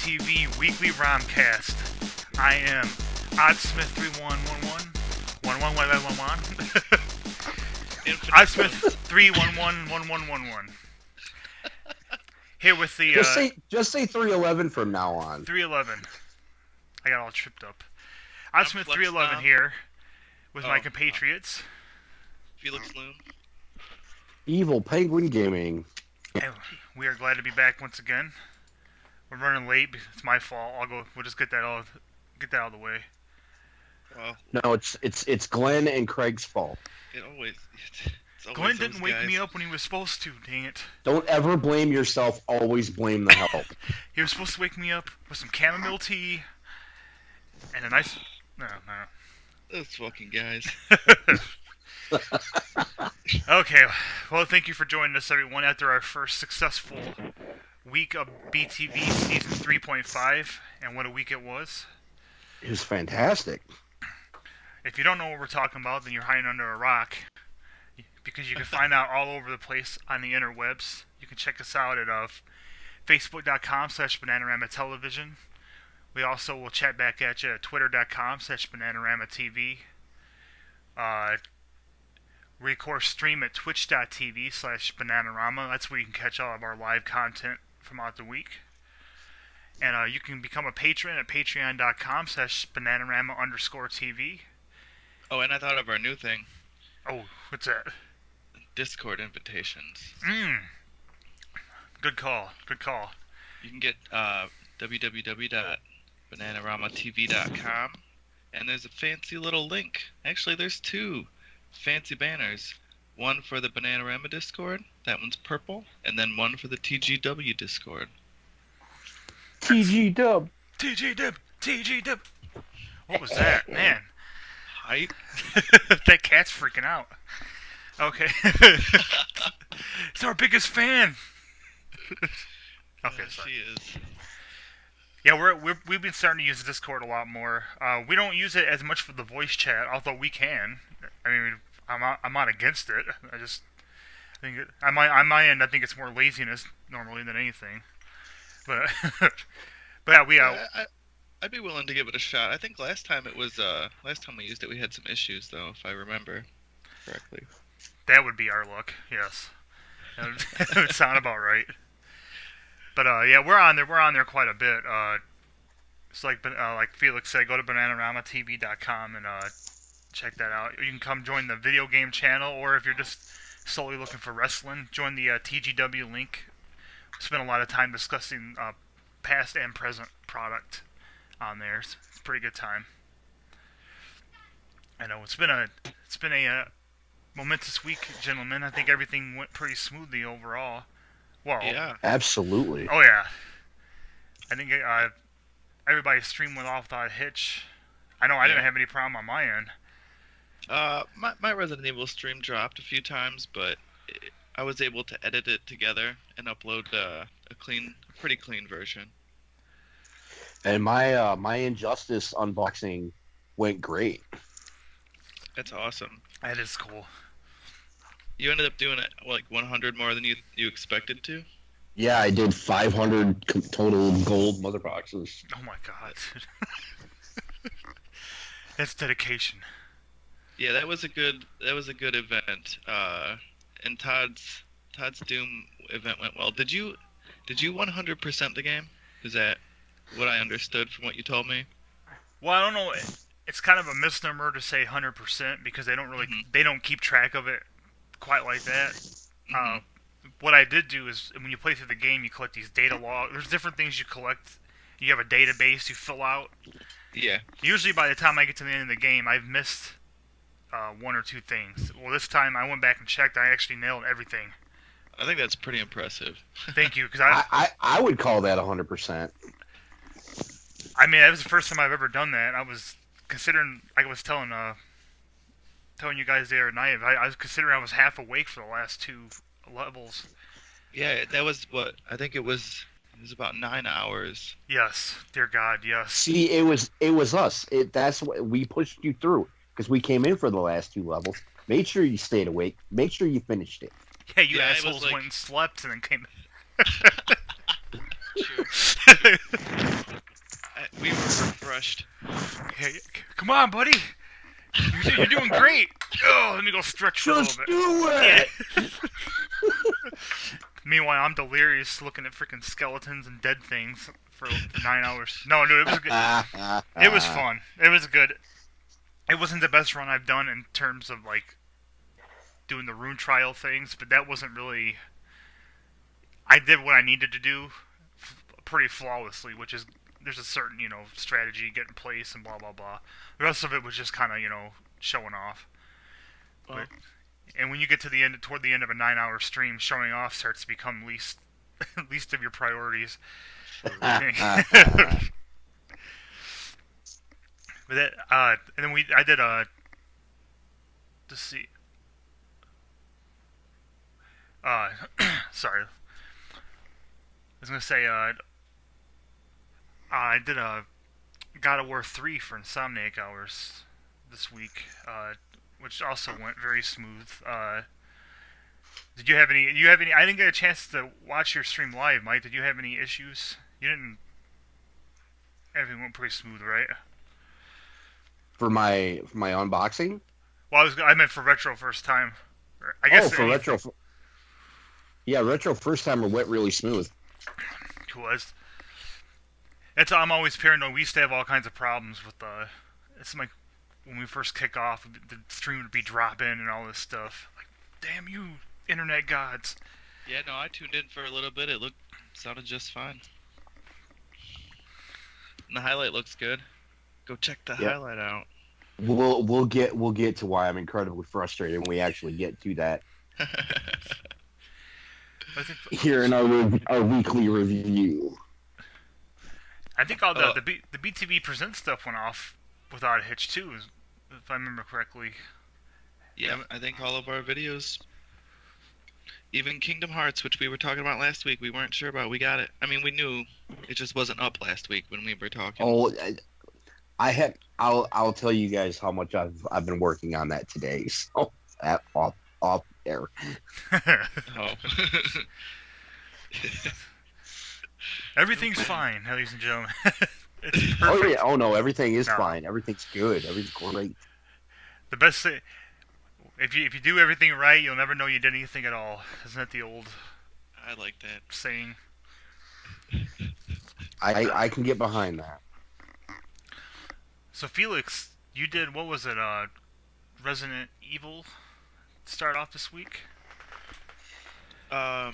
TV Weekly ROMcast. I am Oddsmith3111. 111111. Oddsmith3111111. Here with the just say 311 from now on. 311. I got all tripped up. Oddsmith311 here with my compatriots. FelixNloom. Evilpenguingaming. And we are glad to be back once again. We're running late. It's my fault. We'll just get that out of the way. Well, No, it's Glenn and Craig's fault. it's always Glenn didn't those wake guys. me up when he was supposed to. Dang it! Don't ever blame yourself. Always blame the help. He was supposed to wake me up with some chamomile tea and a nice. No. Those fucking guys. Okay, well, thank you for joining us, everyone, after our first successful week of BTV Season 3.5, and what a week it was. It was fantastic. If you don't know what we're talking about, then you're hiding under a rock, because you can find out all over the place on the interwebs. You can check us out at facebook.com/BananaROMa Television. We also will chat back at you at twitter.com/BananaROMa TV. We, of course, stream at twitch.tv/BananaROMa. That's where you can catch all of our live content throughout the week. And you can become a patron at patreon.com/BananaROMa_TV. Oh, and I thought of our new thing. Oh, what's that? Discord invitations. Good call. You can get www.BananaROMaTV.com, and there's a fancy little link. Actually, there's two fancy banners. One for the BananaROMa Discord, that one's purple, and then one for the TGW Discord. TG Dub. TG Dub. What was that, man? Hype. That cat's freaking out. Okay. It's our biggest fan. Okay, sorry. She is. Yeah, we've been starting to use Discord a lot more. We don't use it as much for the voice chat, although we can. I mean, I'm not against it. I think on my end, I think it's more laziness normally than anything. But but yeah, I'd be willing to give it a shot. I think last time we used it, we had some issues though, if I remember correctly. that would be our luck. Yes, that would sound about right. But yeah, we're on there quite a bit. It's like Felix said, go to BananaROMaTV.com and check that out. You can come join the video game channel, or if you're just solely looking for wrestling, join the TGW link. We spent a lot of time discussing past and present product on there. It's a pretty good time. I know it's been a momentous week, gentlemen. I think everything went pretty smoothly overall. Well, Yeah. Absolutely. oh yeah. I think everybody's stream went off without a hitch. I know I didn't have any problem on my end. My Resident Evil stream dropped a few times, but I was able to edit it together and upload a pretty clean version. And my Injustice unboxing went great. That's awesome. That is cool. You ended up doing it like 100 more than you expected to. Yeah, I did 500 total gold mother boxes. Oh my god. That's dedication. Yeah, that was a good event. And Todd's Doom event went well. Did you 100% the game? Is that what I understood from what you told me? Well, I don't know. It's kind of a misnomer to say 100% because they don't keep track of it quite like that. What I did do is when you play through the game, you collect these data logs. There's different things you collect. You have a database you fill out. Yeah. Usually by the time I get to the end of the game, I've missed one or two things. Well, this time I went back and checked. I actually nailed everything. I think that's pretty impressive. Thank you, because I would call that 100%. I mean, that was the first time I've ever done that. I was considering. I was telling you guys the other night. I was considering I was half awake for the last two levels. Yeah, that was what I think it was. It was about 9 hours. Yes, dear God, yes. See, it was us. That's what we pushed you through because we came in for the last two levels. Made sure you stayed awake. Make sure you finished it. Yeah, you Yeah, it assholes was like- went and slept and then came. True. We were refreshed. Hey, come on, buddy. You're doing great. Oh, let me go stretch for a little bit. do it! Yeah. Meanwhile, I'm delirious looking at freaking skeletons and dead things for 9 hours. No, dude, it was good. It was fun. It was good. It wasn't the best run I've done in terms of, like, doing the rune trial things, but that wasn't really... I did what I needed to do pretty flawlessly, which is, there's a certain, strategy you get in place and blah, blah, blah. The rest of it was just kind of, showing off. Well, And when you get to the end, toward the end of a 9-hour stream, showing off starts to become least of your priorities. But that, and then I did let's see. Sorry. I was gonna say, I did a God of War 3 for Insomniac Hours this week, which also went very smooth. Did you have any? I didn't get a chance to watch your stream live, Mike. Did you have any issues? You didn't. Everything went pretty smooth, right? For my unboxing? Well, I meant for retro first time. I guess for retro. Yeah, retro first timer went really smooth. Cool. I'm always paranoid. We used to have all kinds of problems with it's like when we first kick off, the stream would be dropping and all this stuff. Like, damn you, internet gods. yeah, no, I tuned in for a little bit. It sounded just fine. And the highlight looks good. Go check the highlight out. We'll get to why I'm incredibly frustrated when we actually get to that here in our weekly review. I think all the BTV Present stuff went off without a hitch too, if I remember correctly. Yeah, I think all of our videos, even Kingdom Hearts, which we were talking about last week, we weren't sure about. We got it. I mean, we knew it just wasn't up last week when we were talking. Oh, I'll tell you guys how much I've been working on that today. So that off air. Oh. Everything's fine, ladies and gentlemen. It's perfect. Oh yeah. Oh no, everything is fine. Everything's good. Everything's great. The best thing, if you do everything right, you'll never know you did anything at all. Isn't that the old? I like that saying. I can get behind that. So Felix, you did, what was it? Resident Evil start off this week? No.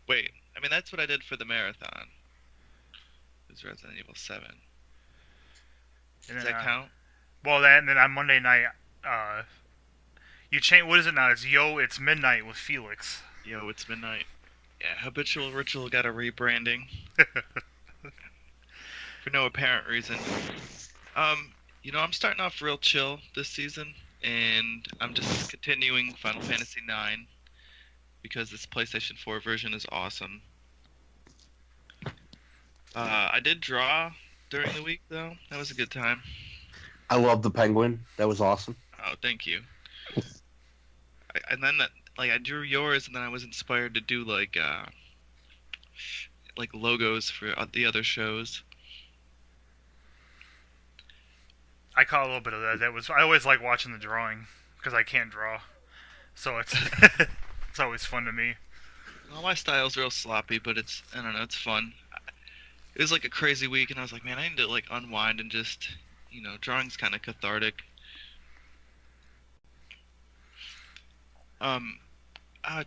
Wait. I mean, that's what I did for the marathon. It was Resident Evil 7. Does that count? Well, and then on Monday night, you change. What is it now? It's It's Midnight with Felix. It's Midnight. Yeah, Habitual Ritual got a rebranding. For no apparent reason. I'm starting off real chill this season, and I'm just continuing Final Fantasy IX because this PlayStation 4 version is awesome. I did draw during the week, though. That was a good time. I love the penguin. That was awesome. Oh, thank you. And then I drew yours, and then I was inspired to do like logos for the other shows. I caught a little bit of that. I always like watching the drawing because I can't draw, so it's it's always fun to me. Well, my style's real sloppy, but I don't know, it's fun. It was like a crazy week, and I was like, man, I need to like unwind and just, drawing's kind of cathartic.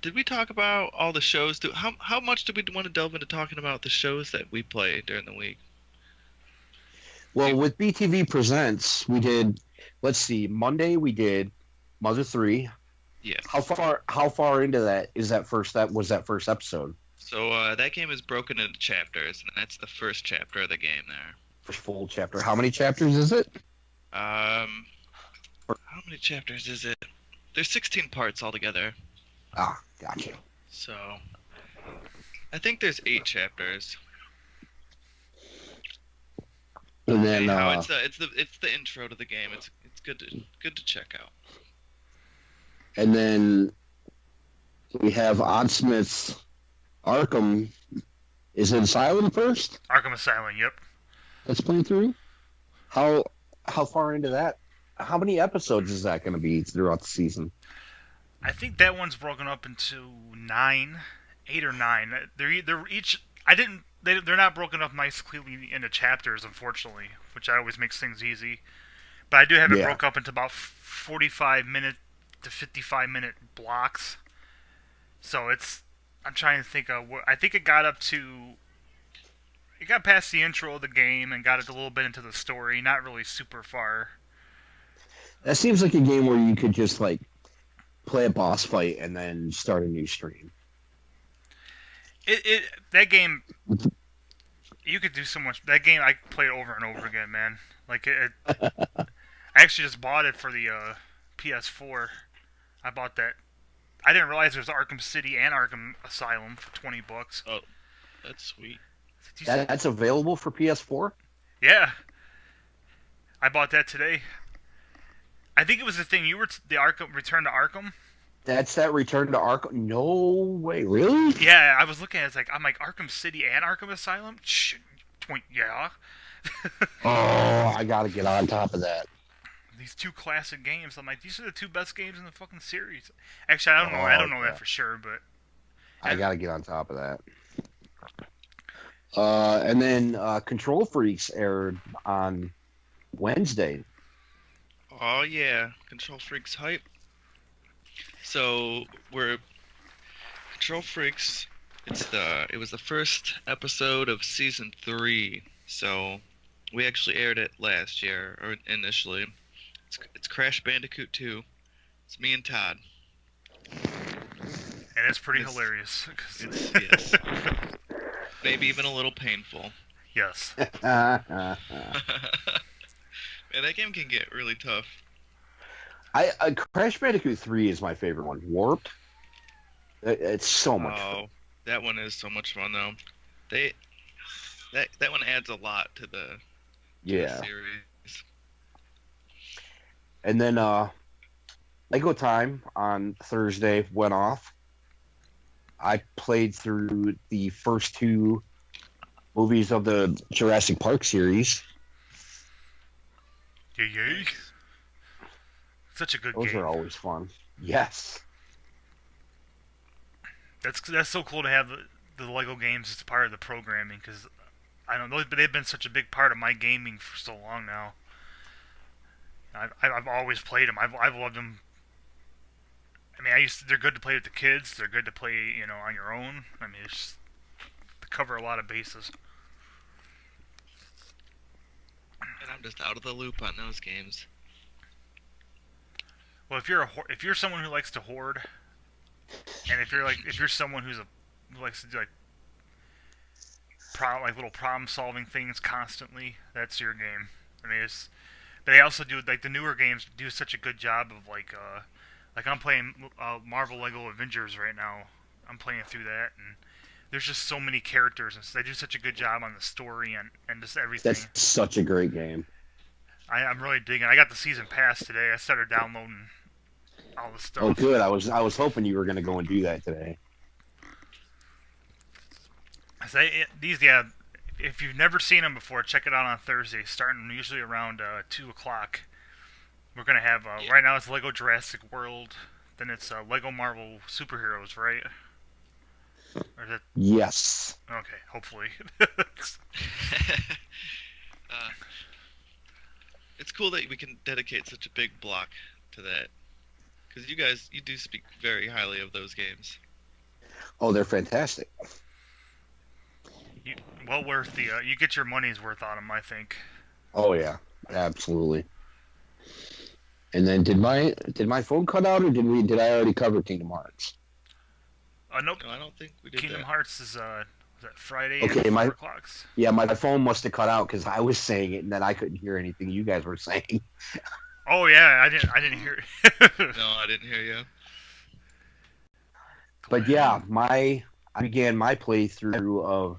Did we talk about all the shows? How much did we want to delve into talking about the shows that we play during the week? Well, with BTV Presents, we did. Let's see. Monday we did Mother 3. Yeah. How far into that is that first? That was that first episode. So that game is broken into chapters, and that's the first chapter of the game there. First full chapter. How many chapters is it? How many chapters is it? There's 16 parts altogether. Ah, gotcha. So I think there's 8 chapters. And then it's the intro to the game. It's good to check out. And then we have Oddsmith's Arkham Is it Asylum first? Arkham Asylum. Yep. That's playing through. How far into that? How many episodes is that going to be throughout the season? I think that one's broken up into 8 or 9. They're each. I didn't. They're not broken up nicely into chapters, unfortunately, which always makes things easy. But I do have it broke up into about 45-minute to 55-minute blocks. So I'm trying to think of what. I think it got up to. It got past the intro of the game and got it a little bit into the story. Not really super far. That seems like a game where you could just like play a boss fight and then start a new stream. That game, you could do so much. That game I played over and over again, man. Like I actually just bought it for the PS4. I bought that. I didn't realize there was Arkham City and Arkham Asylum for $20. Oh, that's sweet. That's available for PS4? Yeah. I bought that today. I think it was the thing the Arkham Return to Arkham. That's that Return to Arkham. No way, really? Yeah, I was looking at it. I'm like Arkham City and Arkham Asylum. Yeah. Oh, I gotta get on top of that. These two classic games. I'm like, these are the two best games in the fucking series. Actually, I don't know. I don't know that for sure, but I gotta get on top of that. And then Control Freaks aired on Wednesday. Oh yeah, Control Freaks hype. So Control Freaks. It was the first episode of season 3. So we actually aired it last year, or initially. It's Crash Bandicoot 2. It's me and Todd. And it's pretty hilarious. Yes. Maybe even a little painful. Yes. Man, that game can get really tough. Crash Bandicoot 3 is my favorite one. Warped. It's so much fun. That one is so much fun though. That one adds a lot to the series. And then Lego Time on Thursday went off. I played through the first 2 movies of the Jurassic Park series. Yay. Such a good game. Those are always fun. Yes. That's so cool to have the Lego games as part of the programming, because I don't know, but they've been such a big part of my gaming for so long now. I've always played them. I've loved them. I mean, they're good to play with the kids. They're good to play, on your own. I mean, it's to cover a lot of bases. And I'm just out of the loop on those games. Well, if you're someone who likes to hoard, and if you're someone who likes to do little problem solving things constantly, that's your game. I mean, but they also do the newer games do such a good job of like I'm playing Marvel Lego Avengers right now. I'm playing through that, and there's just so many characters, and so they do such a good job on the story and just everything. That's such a great game. I'm really digging. I got the season pass today. I started downloading all the stuff. Oh, good. I was hoping you were going to go and do that today. If you've never seen them before, check it out on Thursday, starting usually around 2 o'clock. We're going to have, right now it's Lego Jurassic World, then it's Lego Marvel Superheroes, right? Or is it... Yes. Okay, hopefully. It's cool that we can dedicate such a big block to that. Because you do speak very highly of those games. Oh, they're fantastic. Well worth you get your money's worth on them, I think. Oh yeah, absolutely. And then did my phone cut out, or did I already cover Kingdom Hearts? Nope. No, I don't think we did. Kingdom Hearts is that Friday okay, at 4 o'clock? Yeah, my phone must have cut out because I was saying it and then I couldn't hear anything you guys were saying. Oh yeah, I didn't hear it. No, I didn't hear you. But yeah, I began my playthrough of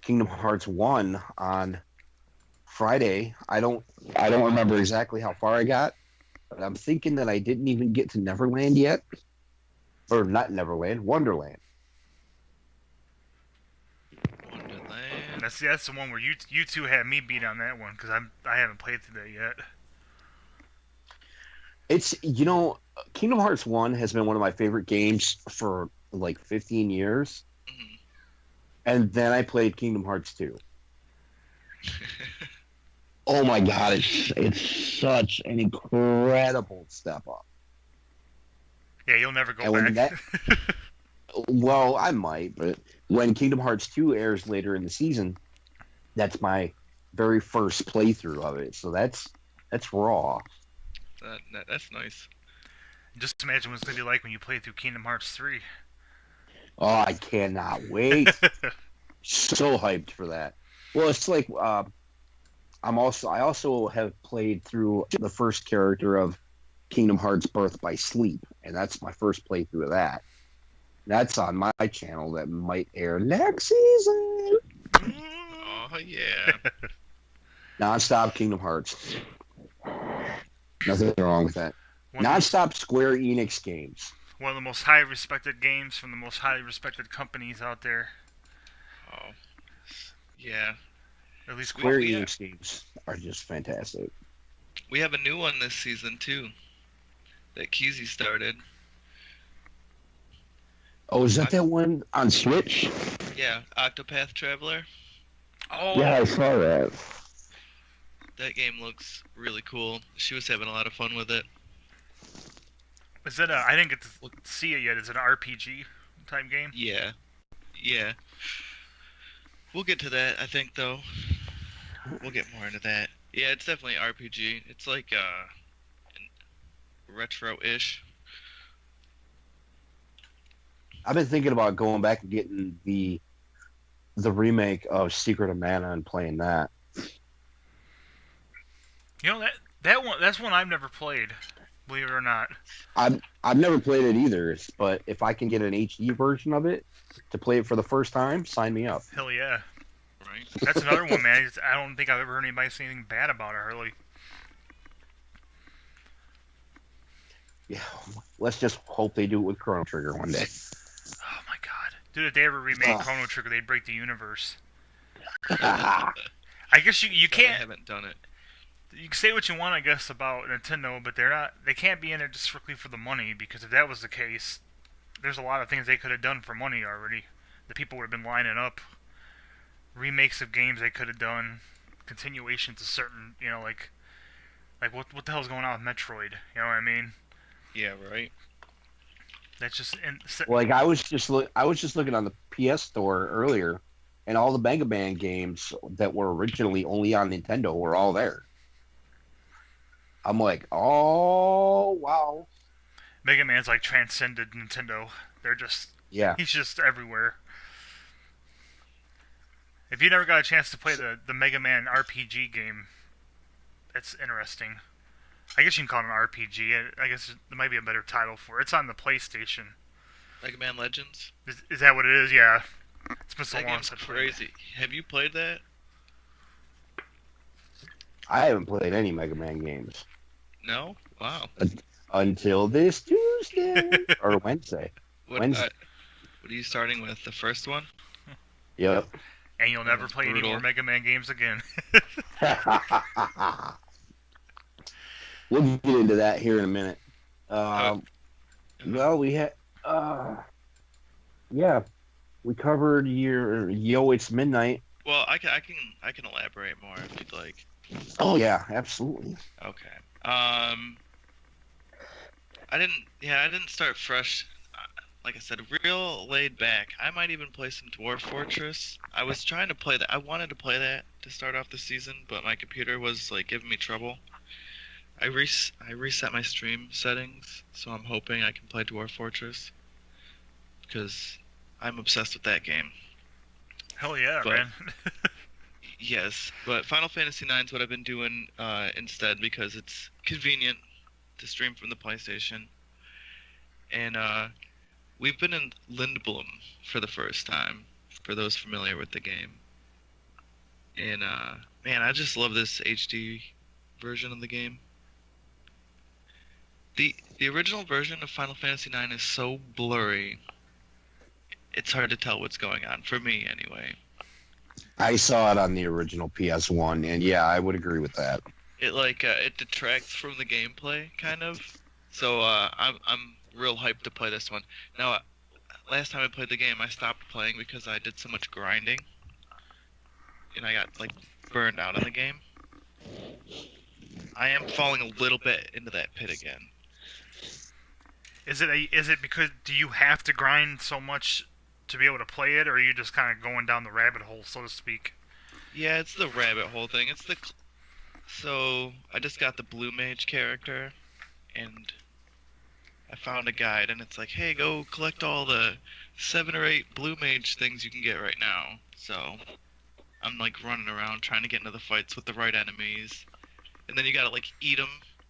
Kingdom Hearts 1 on Friday. I don't remember exactly how far I got, but I'm thinking that I didn't even get to Neverland yet. Or not Neverland, Wonderland. That's the one where you two had me beat on that one because I haven't played through that yet. It's Kingdom Hearts 1 has been one of my favorite games for like 15 years. Mhm. And then I played Kingdom Hearts 2. Oh my god, it's such an incredible step up. Yeah, you'll never go And when back. well, I might, but when Kingdom Hearts 2 airs later in the season, that's my very first playthrough of it. So that's raw. That's nice. Just imagine what it's gonna be like when you play through Kingdom Hearts 3. Oh, I cannot wait. So hyped for that. Well, it's like I also have played through the first character of Kingdom Hearts Birth by Sleep, and that's my first playthrough of that. That's on my channel that might air next season. Oh yeah. Non-stop Kingdom Hearts. Nothing wrong with that. Non-stop Square Enix games. One of the most highly respected games from the most highly respected companies out there. Oh. Yeah. At least Square Enix games are just fantastic. We have a new one this season too. That Keezy started. Oh, is that one on Switch? Yeah, Octopath Traveler. Oh Yeah, I saw that. That game looks really cool. She was having a lot of fun with it. Is it I didn't get to see it yet. Is it an RPG type game? Yeah. Yeah. We'll get to that, I think, though. We'll get more into that. Yeah, it's definitely RPG. It's like retro-ish. I've been thinking about going back and getting the remake of Secret of Mana and playing that. You know that's one I've never played. Believe it or not. I've never played it either, but if I can get an HD version of it to play it for the first time, sign me up. Hell yeah. Right. That's another one, man. I don't think I've ever heard anybody say anything bad about it, really. Yeah, let's just hope they do it with Chrono Trigger one day. Oh my god. Dude, if they ever remade Chrono Trigger, they'd break the universe. I guess you But I can't. haven't done it. You can say what you want, I guess, about Nintendo, but they can't be in it just strictly for the money, because if that was the case, there's a lot of things they could have done for money already. The people would have been lining up. Remakes of games they could have done, continuations of certain, like what the hell's going on with Metroid? You know what I mean? Yeah, right. Like I was just looking on the PS Store earlier, and all the Mega Man games that were originally only on Nintendo were all there. I'm like, oh wow. Mega Man's like transcended Nintendo. He's just everywhere. If you never got a chance to play the Mega Man RPG game, it's interesting. I guess you can call it an RPG. I guess there might be a better title for it. It's on the PlayStation. Mega Man Legends? Is that what it is? Yeah. It's been so That long game's since I played it. crazy. Have you played that? I haven't played any Mega Man games. No? Wow. Until this Tuesday or Wednesday. Wednesday. What are you starting with? The first one? Yep. And you'll never play any more Mega Man games again. We'll get into that here in a minute. Well, we had, yeah, we covered your Yo It's Midnight. Well, I can elaborate more if you'd like. Oh yeah, absolutely. Okay. I didn't start fresh. Like I said, real laid back. I might even play some Dwarf Fortress. I was trying to play that. I wanted to play that to start off the season, but my computer was like giving me trouble. I reset my stream settings, so I'm hoping I can play Dwarf Fortress because I'm obsessed with that game. Hell yeah, man. Yes, but Final Fantasy IX is what I've been doing instead because it's convenient to stream from the PlayStation. And we've been in Lindblom for the first time, for those familiar with the game. And man, I just love this HD version of the game. The original version of Final Fantasy IX is so blurry, it's hard to tell what's going on, for me anyway. I saw it on the original PS1, and yeah, I would agree with that. It it detracts from the gameplay kind of. So I'm real hyped to play this one. Now, last time I played the game, I stopped playing because I did so much grinding, and I got like burned out in the game. I am falling a little bit into that pit again. Is it because do you have to grind so much to be able to play it, or are you just kind of going down the rabbit hole, so to speak? Yeah, it's the rabbit hole thing. So I just got the blue mage character, and I found a guide, and it's like, hey, go collect all the 7 or 8 blue mage things you can get right now. So I'm like running around trying to get into the fights with the right enemies, and then you gotta like eat them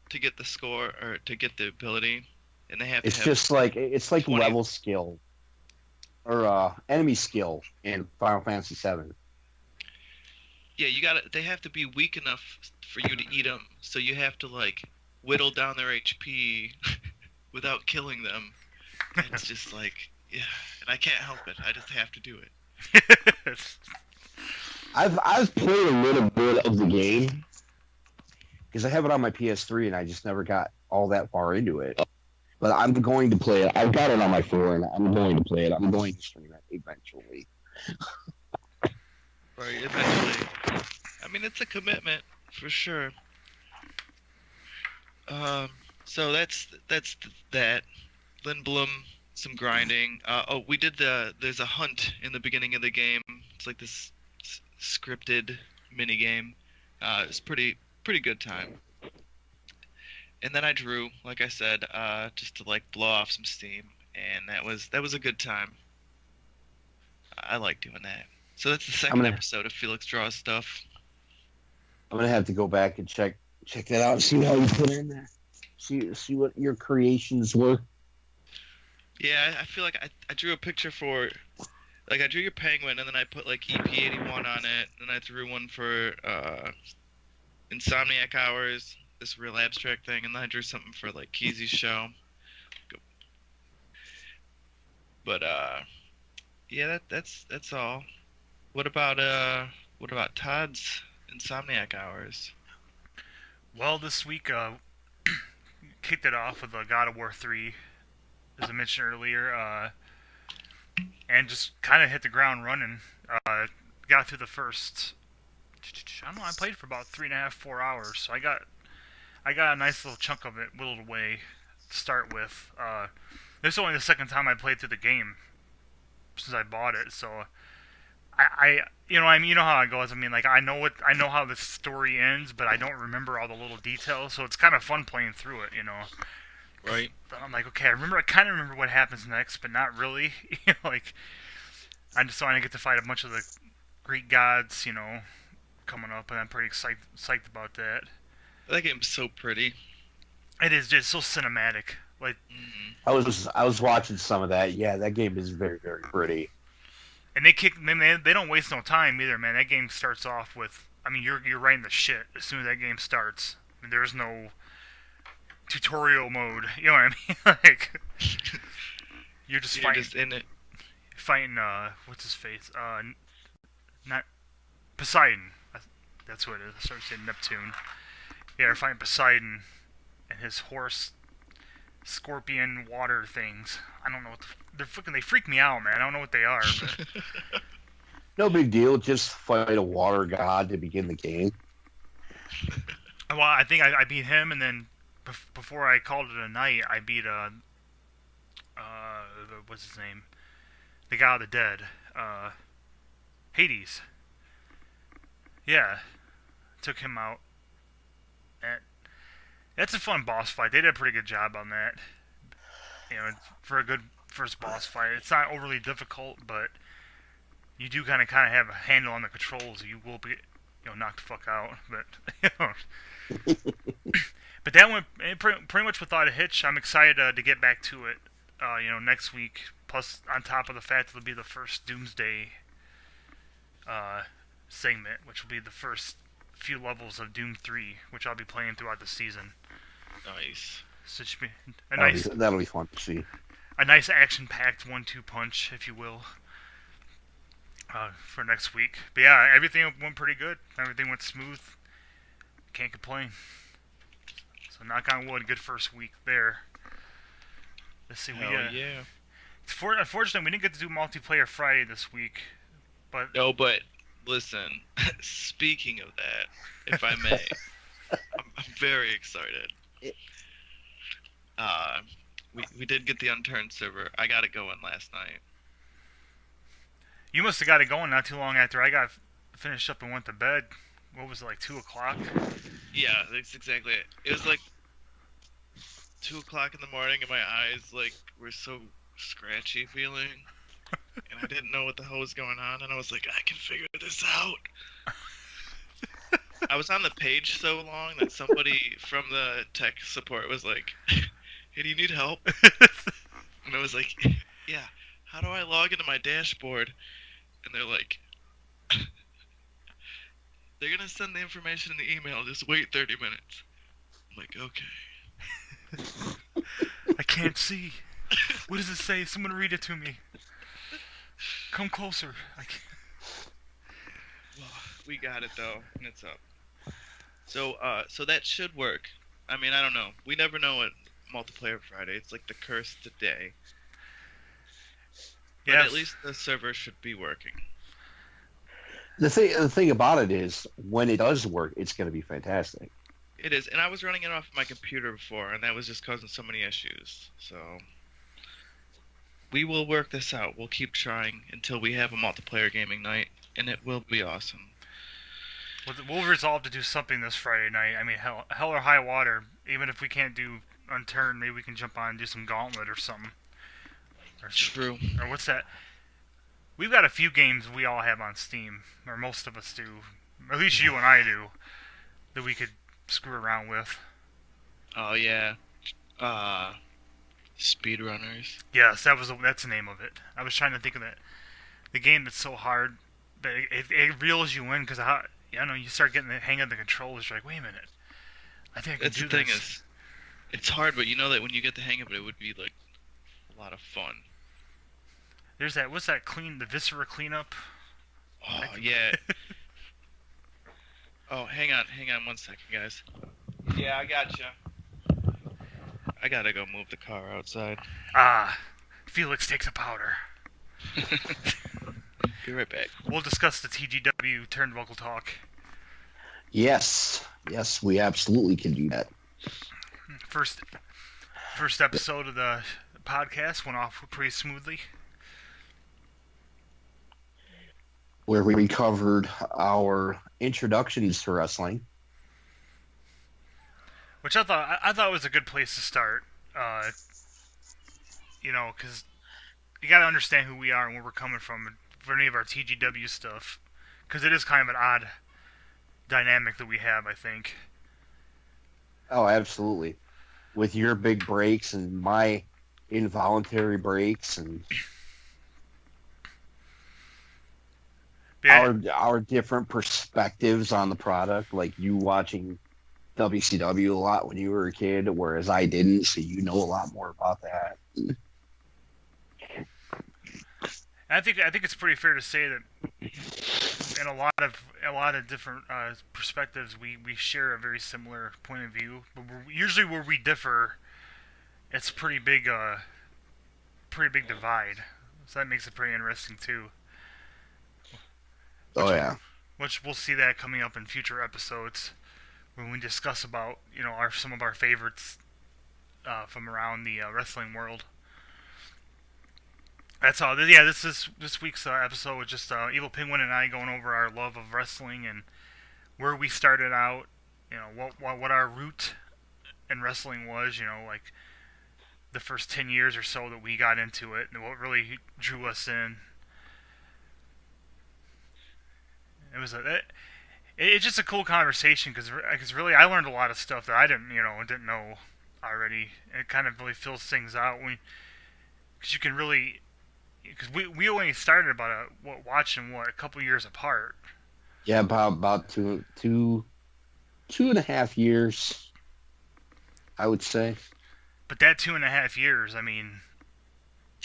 to get the score or to get the ability, and they have to It's have just like it's like 20. level skill or enemy skill in Final Fantasy VII. Yeah, they have to be weak enough for you to eat them, so you have to like whittle down their HP without killing them. It's just like, yeah, and I can't help it. I just have to do it. I've played a little bit of the game because I have it on my PS3, and I just never got all that far into it. But I'm going to play it. I've got it on my phone. I'm going to play it. I'm going to stream it eventually. Right, eventually. I mean, it's a commitment for sure. So that's that. Lindblom, some grinding. We did there's a hunt in the beginning of the game. It's like this scripted mini game. It's pretty good time. And then I drew, like I said, just to like blow off some steam, and that was a good time. I like doing that. So that's the second episode of Felix Draws Stuff. I'm gonna have to go back and check that out and see how you put in there. See what your creations were. Yeah, I feel like I drew a picture for, like I drew your penguin, and then I put like EP81 on it, and I drew one for Insomniac Hours, this real abstract thing, and then I drew something for like Keezy's show. But yeah, that's all. What about Todd's Insomniac Hours? Well, this week kicked it off with God of War 3, as I mentioned earlier, and just kind of hit the ground running. Got through the first, I don't know, I played for about 3.5, 4 hours, so I got a nice little chunk of it whittled away to start with. This is only the second time I played through the game since I bought it, so you know how it goes. I mean, like I know how the story ends, but I don't remember all the little details, so it's kind of fun playing through it, you know. Right. But I'm like, okay, I kind of remember what happens next, but not really. Like, I just want to get to fight a bunch of the Greek gods, you know, coming up, and I'm pretty psyched about that. That game's so pretty. It is just so cinematic. Like, I was watching some of that. Yeah, that game is very, very pretty. and they don't waste no time either, man. That game starts off with, I mean, you're right in the shit as soon as that game starts. I mean, there's no tutorial mode. You know what I mean? Like, you're just in it. Fighting what's his face? Not Poseidon. That's what it is. I started saying Neptune. Yeah, they're fighting Poseidon and his horse, scorpion, water things. I don't know what they freak me out, man. I don't know what they are. But... No big deal. Just fight a water god to begin the game. Well, I think I beat him, and then before I called it a night, I beat what's his name? The god of the dead, Hades. Yeah, took him out. And that's a fun boss fight. They did a pretty good job on that. You know, for a good first boss fight, it's not overly difficult, but you do kind of have a handle on the controls. You will be, knocked the fuck out. But but that went pretty much without a hitch. I'm excited to get back to it. Next week. Plus, on top of the fact it'll be the first Doomsday segment, which will be the first few levels of Doom 3, which I'll be playing throughout the season. Nice. So it should be That'll be fun to see. A nice action-packed 1-2 punch, if you will. for next week. But yeah, everything went pretty good. Everything went smooth. Can't complain. So knock on wood, good first week there. Let's see. Hell yeah. Unfortunately, we didn't get to do multiplayer Friday this week. But No, but listen. Speaking of that, if I may, I'm very excited. We did get the unturned server. I got it going last night. you must have got it going not too long after I got finished up and went to bed. What was it, like 2 o'clock? Yeah, that's exactly it. It was like 2 o'clock in the morning, and my eyes were so scratchy feeling, and I didn't know what the hell was going on, and I was like, I can figure this out. I was on the page so long that somebody from the tech support was like, hey, do you need help? And I was like, yeah, how do I log into my dashboard? And they're like, they're gonna send the information in the email, just wait 30 minutes. I'm like, okay. I can't see. What does it say? Someone read it to me. Come closer. Well, we got it though, and it's up. So that should work. I mean, I don't know. We never know what multiplayer Friday. It's like the cursed day. But Yes. at least the server should be working. The thing about it is, when it does work, it's going to be fantastic. It is, and I was running it off my computer before, and that was just causing so many issues. So we will work this out. We'll keep trying until we have a multiplayer gaming night, and it will be awesome. We'll resolve to do something this Friday night. I mean, hell or high water. Even if we can't do Unturned, maybe we can jump on and do some Gauntlet or something. True. Or what's that? We've got a few games we all have on Steam, or most of us do. At least you and I do, that we could screw around with. Oh yeah. Speedrunners. Yes, that's the name of it. I was trying to think of that. The game that's so hard that it reels you in because you start getting the hang of the controllers. You're like, wait a minute, I think I can That's do the thing this. is, it's hard, but you know that when you get the hang of it, it would be like a lot of fun. There's that. What's that? The Viscera cleanup. Oh yeah. Oh, hang on 1 second, guys. Yeah, I gotcha. I gotta go move the car outside. Felix takes a powder. Be right back. We'll discuss the TGW turnbuckle talk. Yes, we absolutely can do that. First episode of the podcast went off pretty smoothly. Where we covered our introductions to wrestling. Which I thought was a good place to start. Because you got to understand who we are and where we're coming from for any of our TGW stuff. Because it is kind of an odd dynamic that we have, I think. Oh, absolutely. With your big breaks and my involuntary breaks and our different perspectives on the product, like you watching WCW a lot when you were a kid, whereas I didn't, so you know a lot more about that. I think it's pretty fair to say that in a lot of different perspectives, we share a very similar point of view. But usually where we differ, it's pretty big divide. So that makes it pretty interesting too. Which we'll see that coming up in future episodes when we discuss about some of our favorites from around the wrestling world. That's all. Yeah, this week's episode was just Evil Penguin and I going over our love of wrestling and where we started out. What our route in wrestling was. Like the first 10 years or so that we got into it, and what really drew us in. It was it's just a cool conversation because really I learned a lot of stuff that I didn't know already. It kind of really fills things out because you can really. Because we only started watching a couple years apart. Yeah, about two and a half years, I would say. But that 2.5 years, I mean,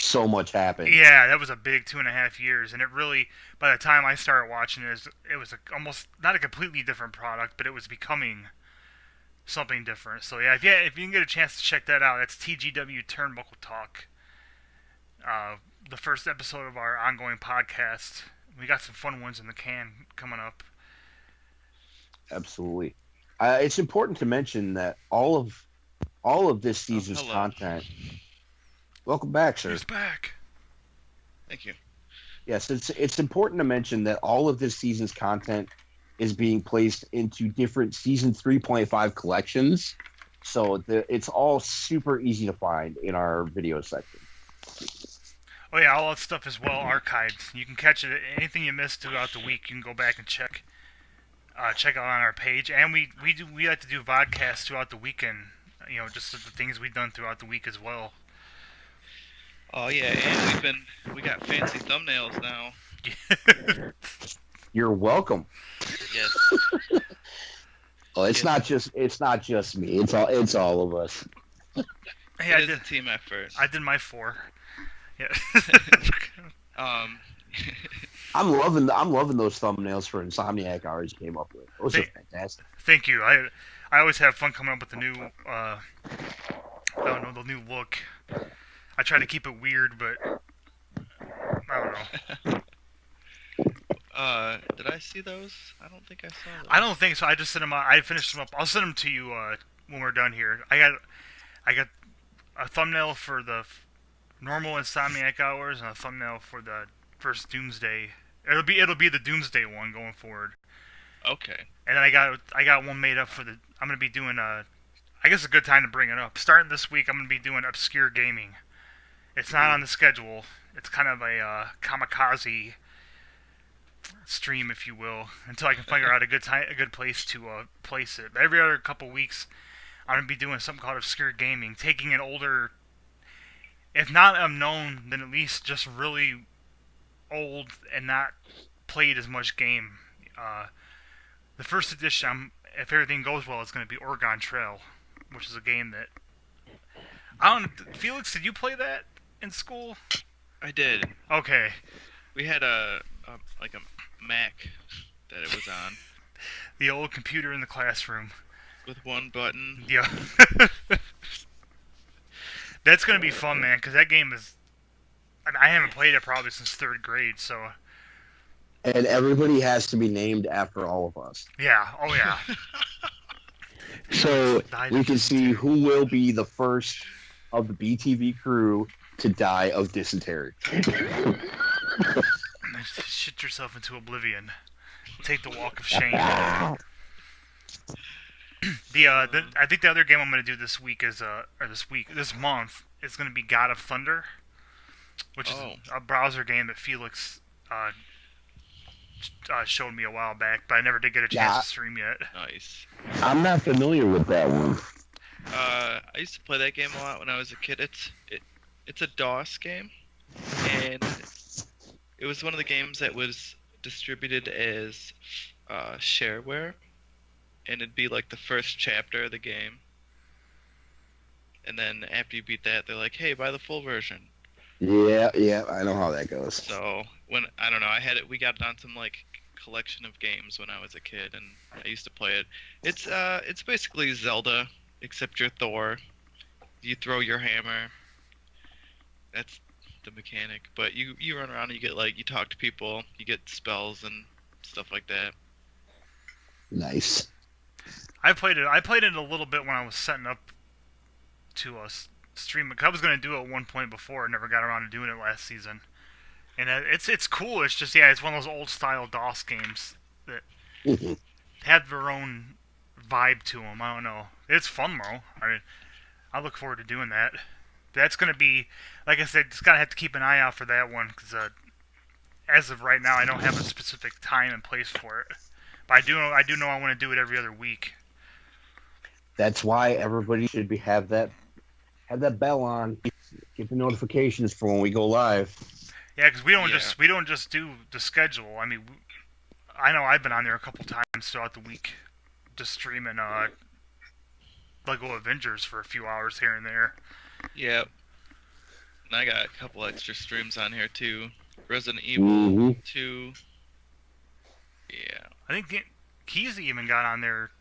so much happened. Yeah, that was a big 2.5 years, and it really, by the time I started watching it was almost not a completely different product, but it was becoming something different. So yeah, if you can get a chance to check that out, that's TGW Turnbuckle Talk. The first episode of our ongoing podcast. We got some fun ones in the can coming up. Absolutely. It's important to mention that all of this season's content. Welcome back, sir. He's back. Thank you. Yes, it's important to mention that all of this season's content is being placed into different season 3.5 collections. So it's all super easy to find in our video section. Oh yeah, all that stuff is well archived. You can catch it. Anything you missed throughout the week, you can go back and check out on our page. And we like to do vodcasts throughout the weekend. You know, just the things we've done throughout the week as well. Oh yeah, and we got fancy thumbnails now. You're welcome. Yes. Well, it's not just me. It's all of us. Hey, It is a team effort. I did my 4. Yeah. I'm loving those thumbnails for Insomniac Hours you came up with. Those are fantastic. Thank you. I always have fun coming up with the new the new look. I try to keep it weird, but I don't know. Did I see those? I don't think I saw those. I don't think so. I just sent them out. I finished them up. I'll send them to you when we're done here. I got a thumbnail for the normal Insomniac Hours and a thumbnail for the first Doomsday. It'll be the Doomsday one going forward. Okay. And then I got one made up for the. I'm gonna be doing I guess it's a good time to bring it up. Starting this week, I'm gonna be doing obscure gaming. It's not on the schedule. It's kind of a kamikaze stream, if you will, until I can figure out a good place to place it. But every other couple weeks, I'm gonna be doing something called obscure gaming, taking an older, if not unknown, then at least just really old and not played as much game. The first edition, if everything goes well, it's gonna be Oregon Trail, which is a game that I don't. Felix, did you play that in school? I did. Okay. We had a Mac that it was on The old computer in the classroom. with one button. Yeah. That's gonna be fun, man, because that game is. I haven't played it probably since 3rd grade, so. And everybody has to be named after all of us. Yeah. Oh yeah. So we can see who will be the first of the BTV crew to die of dysentery. Shit yourself into oblivion. Take the walk of shame. I think the other game I'm gonna do this week is this month is gonna be God of Thunder, which is a browser game that Felix showed me a while back, but I never did get a chance to stream yet. Nice. I'm not familiar with that one. I used to play that game a lot when I was a kid. It's a DOS game, and it was one of the games that was distributed as shareware, and it'd be like the first chapter of the game. And then after you beat that, they're like, "Hey, buy the full version." Yeah, I know how that goes. So I don't know, we got it on some like collection of games when I was a kid, and I used to play it. It's basically Zelda, except you're Thor. You throw your hammer. That's the mechanic. But you run around and you talk to people, you get spells and stuff like that. Nice. I played it a little bit when I was setting up to stream it. 'Cause I was going to do it at one point before, and never got around to doing it last season. And it's cool. It's just it's one of those old style DOS games that have their own vibe to them. I don't know. It's fun though. I mean, I look forward to doing that. That's going to be, like I said, just gotta have to keep an eye out for that one because as of right now, I don't have a specific time and place for it. But I do know I want to do it every other week. That's why everybody should have that bell on. Get the notifications for when we go live. Yeah, because we don't just do the schedule. I mean, I know I've been on there a couple times throughout the week, just streaming Lego Avengers for a few hours here and there. Yeah. And I got a couple extra streams on here too. Resident Evil Mhm. 2. Yeah. I think Keezy even got on there.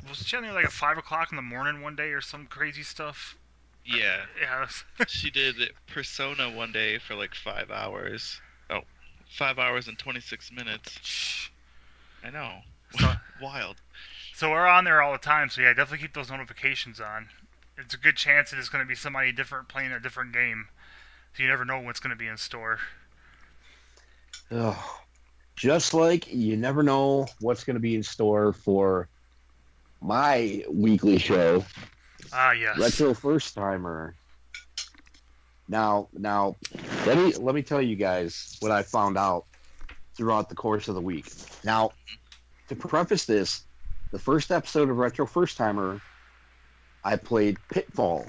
Was she on there like at 5 o'clock in the morning one day or some crazy stuff? Yeah. Yeah. She did Persona one day for like 5 hours. Oh, 5 hours and 26 minutes. I know. So, Wild. so we're on there all the time, so yeah, definitely keep those notifications on. It's a good chance that it's going to be somebody different playing a different game. So you never know what's going to be in store. Ugh. Just like you never know what's going to be in store for my weekly show, Ah, yes. Retro First Timer. Now, let me tell you guys what I found out throughout the course of the week. Now, to preface this, the first episode of Retro First Timer, I played Pitfall,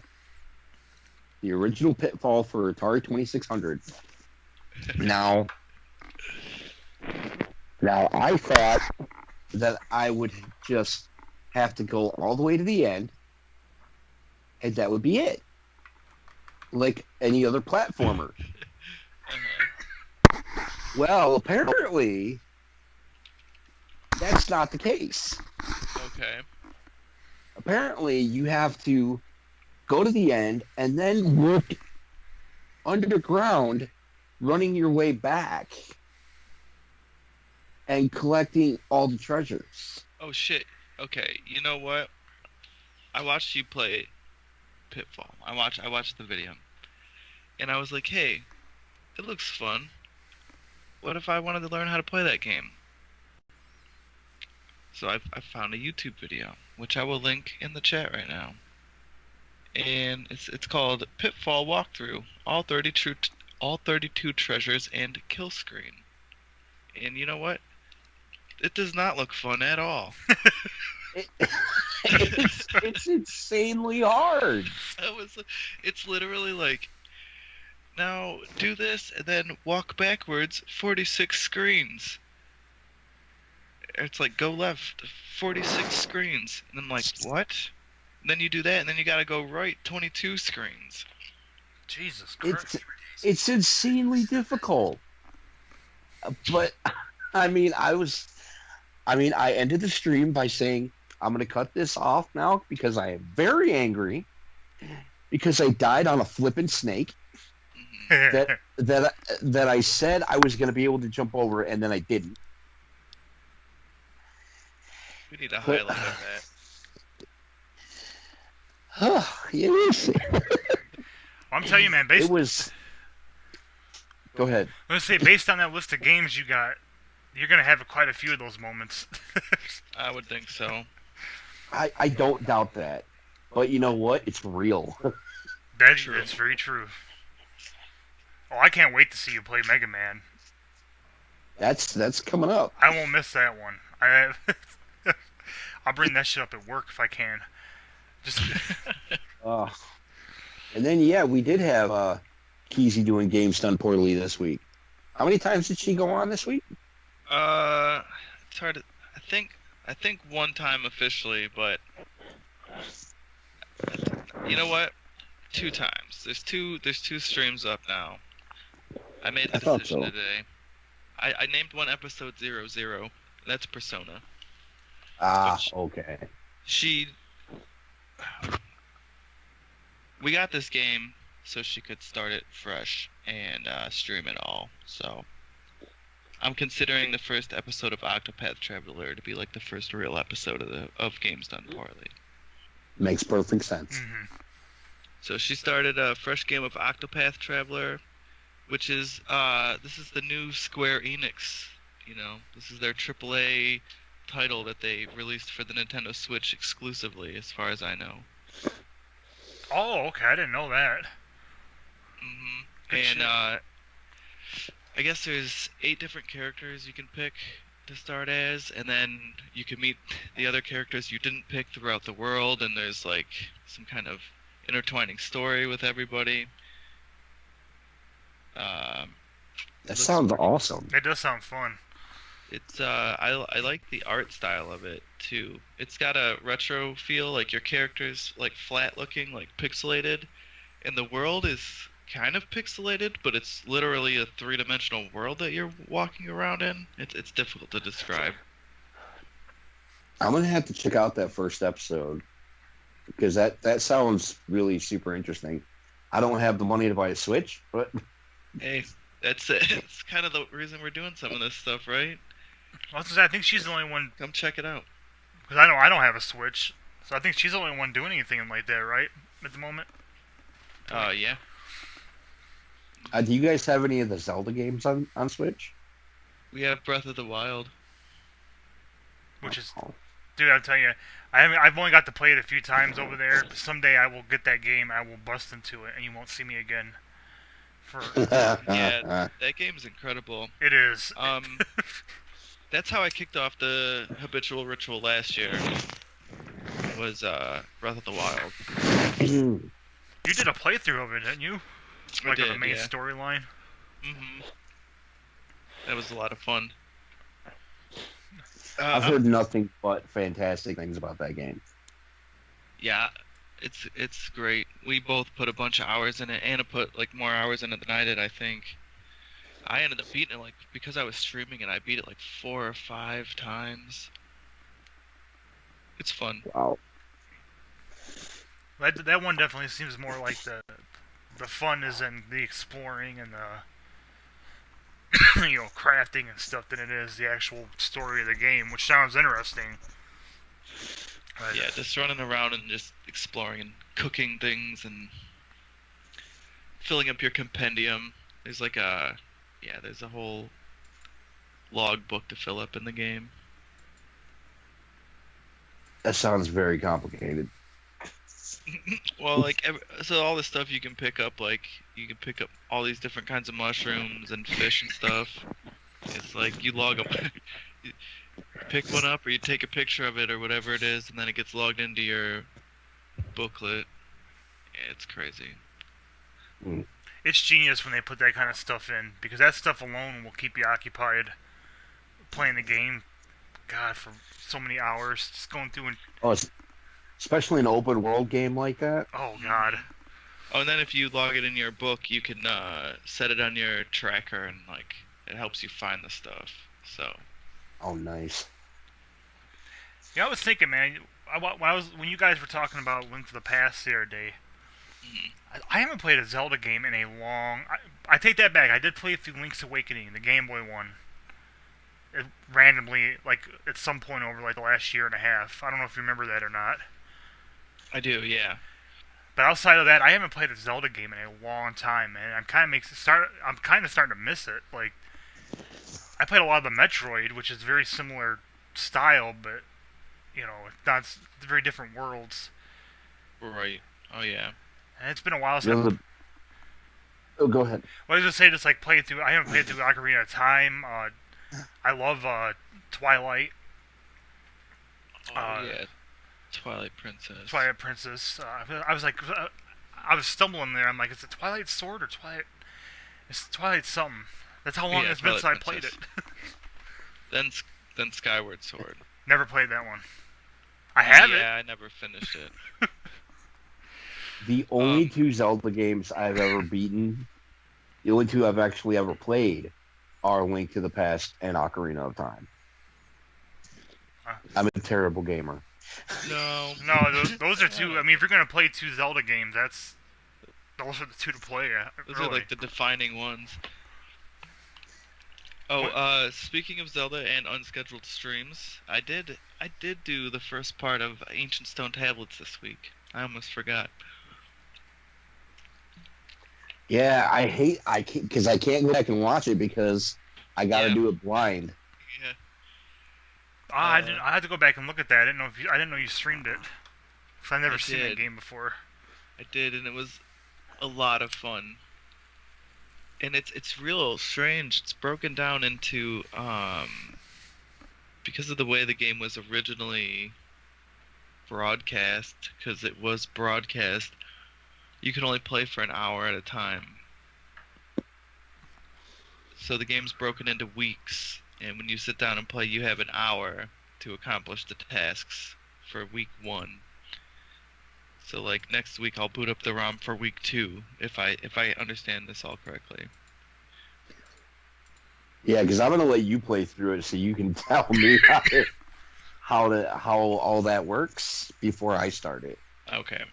the original Pitfall for Atari 2600. Now I thought that I would just have to go all the way to the end, and that would be it. Like any other platformer. Well, apparently, that's not the case. Okay. Apparently, you have to go to the end and then work underground, running your way back and collecting all the treasures. Oh shit. Okay. You know what? I watched you play Pitfall. I watched the video, and I was like, hey, it looks fun. What if I wanted to learn how to play that game? So I found a YouTube video, which I will link in the chat right now. And it's called Pitfall Walkthrough, all 32 treasures and kill screen. And you know what? It does not look fun at all. It's insanely hard. It's literally like, now do this and then walk backwards 46 screens. It's like go left 46 screens. And I'm like, what? And then you do that and then you gotta go right 22 screens. Jesus Christ. It's insanely difficult. But I ended the stream by saying I'm going to cut this off now because I am very angry because I died on a flippin' snake that I said I was going to be able to jump over and then I didn't. We need a highlight of that. It was. I'm telling you, man. It was. Go ahead. I'm going to say, based on that list of games you got, you're going to have quite a few of those moments. I would think so. I don't doubt that. But you know what? It's real. That's very true. Oh, I can't wait to see you play Mega Man. That's coming up. I won't miss that one. I'll bring that shit up at work if I can. Just. And then we did have Keezy doing Games Done Poorly this week. How many times did she go on this week? It's hard to. I think one time officially, but you know what? 2 times. There's two streams up now. I made the decision today. I named one episode 00. That's Persona. Okay. We got this game so she could start it fresh and stream it all. So I'm considering the first episode of Octopath Traveler to be like the first real episode of Games Done Poorly. Makes perfect sense. Mm-hmm. So she started a fresh game of Octopath Traveler, which is this is the new Square Enix. You know, this is their AAA title that they released for the Nintendo Switch exclusively, as far as I know. Oh, okay. I didn't know that. Mm-hmm. And I guess there's 8 different characters you can pick to start as, and then you can meet the other characters you didn't pick throughout the world, and there's like some kind of intertwining story with everybody. That sounds awesome. It does sound fun. It's I like the art style of it too. It's got a retro feel, like your character's like flat looking, like pixelated, and the world is kind of pixelated, but it's literally a three-dimensional world that you're walking around in. It's difficult to describe. I'm gonna have to check out that first episode because that sounds really super interesting. I don't have the money to buy a Switch, but Hey, that's it. It's kind of the reason we're doing some of this stuff, right? I think she's the only one, Come check it out. because I don't have a Switch, so I think she's the only one doing anything like that, right? At the moment. Yeah. do you guys have any of the Zelda games on Switch? We have Breath of the Wild. Which is, Oh. dude, I'll tell you, I've only got to play it a few times over there. Someday I will get that game, I will bust into it, and you won't see me again. Yeah, that game's incredible. It is. That's how I kicked off the habitual ritual last year. Was Breath of the Wild. You did a playthrough of it, didn't you? Like of the main yeah. storyline. That was a lot of fun. I've heard nothing but fantastic things about that game. Yeah, it's great. We both put a bunch of hours in it. Anna put like more hours in it than I did, I think. I ended up beating it because I was streaming it. I beat it 4 or 5 times. It's fun. Wow. That one definitely seems more like the fun is in the exploring and the crafting and stuff than it is the actual story of the game, which sounds interesting. But, Yeah, just running around and just exploring and cooking things and filling up your compendium. There's there's a whole log book to fill up in the game. That sounds very complicated. Well, so all this stuff you can pick up, you can pick up all these different kinds of mushrooms and fish and stuff. It's you log them, you pick one up, or you take a picture of it, or whatever it is, and then it gets logged into your booklet. Yeah, it's crazy. It's genius when they put that kind of stuff in, because that stuff alone will keep you occupied playing the game. God, for so many hours, just going through and Especially an open world game like that. oh god. Oh, and then if you log it in your book, you can set it on your tracker, and it helps you find the stuff. So. Oh, nice. Yeah, I was thinking, man. When you guys were talking about Link to the Past the other day, I haven't played a Zelda game in a long. I take that back. I did play through Link's Awakening, the Game Boy one. Randomly, at some point over the last year and a half. I don't know if you remember that or not. I do, yeah. But outside of that, I haven't played a Zelda game in a long time, man. I'm kind of starting to miss it. I played a lot of the Metroid, which is very similar style, but it's very different worlds. Right. Oh yeah. And it's been a while since. Oh, go ahead. Well, I was gonna say, play through. I haven't played through Ocarina of Time. I love Twilight. Yeah. Twilight Princess. Twilight Princess. I was stumbling there. I'm like, is it Twilight Sword or Twilight? It's Twilight something. That's how long it's been since I played it. then Skyward Sword. Never played that one. I have it. Yeah, I never finished it. The only 2 Zelda games I've ever beaten, the only 2 I've actually ever played, are Link to the Past and Ocarina of Time. I'm a terrible gamer. No, those are 2. I mean, if you're gonna play 2 Zelda games, those are the 2 to play. Those are the defining ones. Oh, speaking of Zelda and unscheduled streams, I did do the first part of Ancient Stone Tablets this week. I almost forgot. Yeah, I can't go back and watch it because I gotta do it blind. Yeah. I had to go back and look at that. I didn't know you streamed it. Cause I've never seen that game before. I did, and it was a lot of fun. And it's real strange. It's broken down into because of the way the game was originally broadcast, because it was broadcast, you can only play for an hour at a time. So the game's broken into weeks, and when you sit down and play, you have an hour to accomplish the tasks for week 1. So like next week I'll boot up the ROM for week 2 if I understand this all correctly. Yeah, because I'm gonna let you play through it so you can tell me how all that works before I start it. Okay,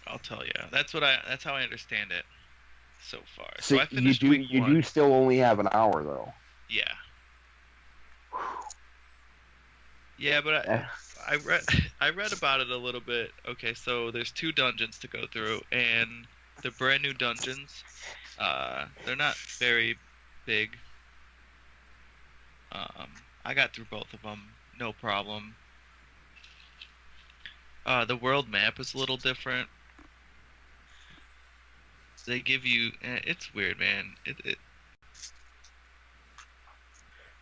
I'll tell you. That's how I understand it so far. So So I finished week 1. You do still only have an hour though. Yeah. Yeah, but I read about it a little bit. Okay, so there's 2 dungeons to go through, and they're brand new dungeons. They're not very big. I got through both of them, no problem. The world map is a little different. They give you, it's weird, man.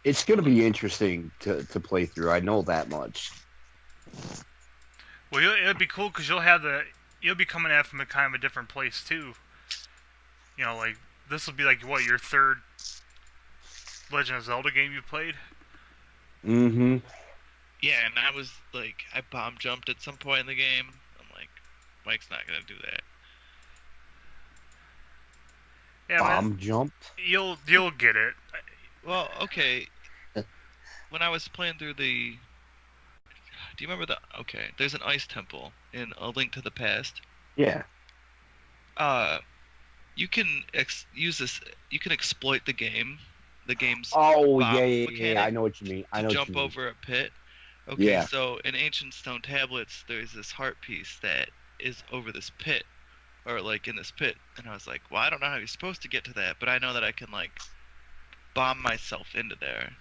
It's gonna be interesting to play through. I know that much. Well, it'll be cool because you'll be coming at it from a kind of a different place too. You know, like this will be like what, your 3rd Legend of Zelda game you played? Mm-hmm. Yeah, and I was like, I bomb jumped at some point in the game. I'm like, Mike's not gonna do that. Yeah, Bomb jumped? You'll get it. Well, okay. When I was playing through the, do you remember okay, there's an ice temple in A Link to the Past. Yeah. You can use this. You can exploit the game's Oh bomb yeah. mechanic I know what you mean. I know. jump what you mean. over a pit. Okay, Yeah. so in ancient stone tablets, there's this heart piece that is over this pit, or like in this pit, and I was like, well, I don't know how you're supposed to get to that, but I know that I can like bomb myself into there.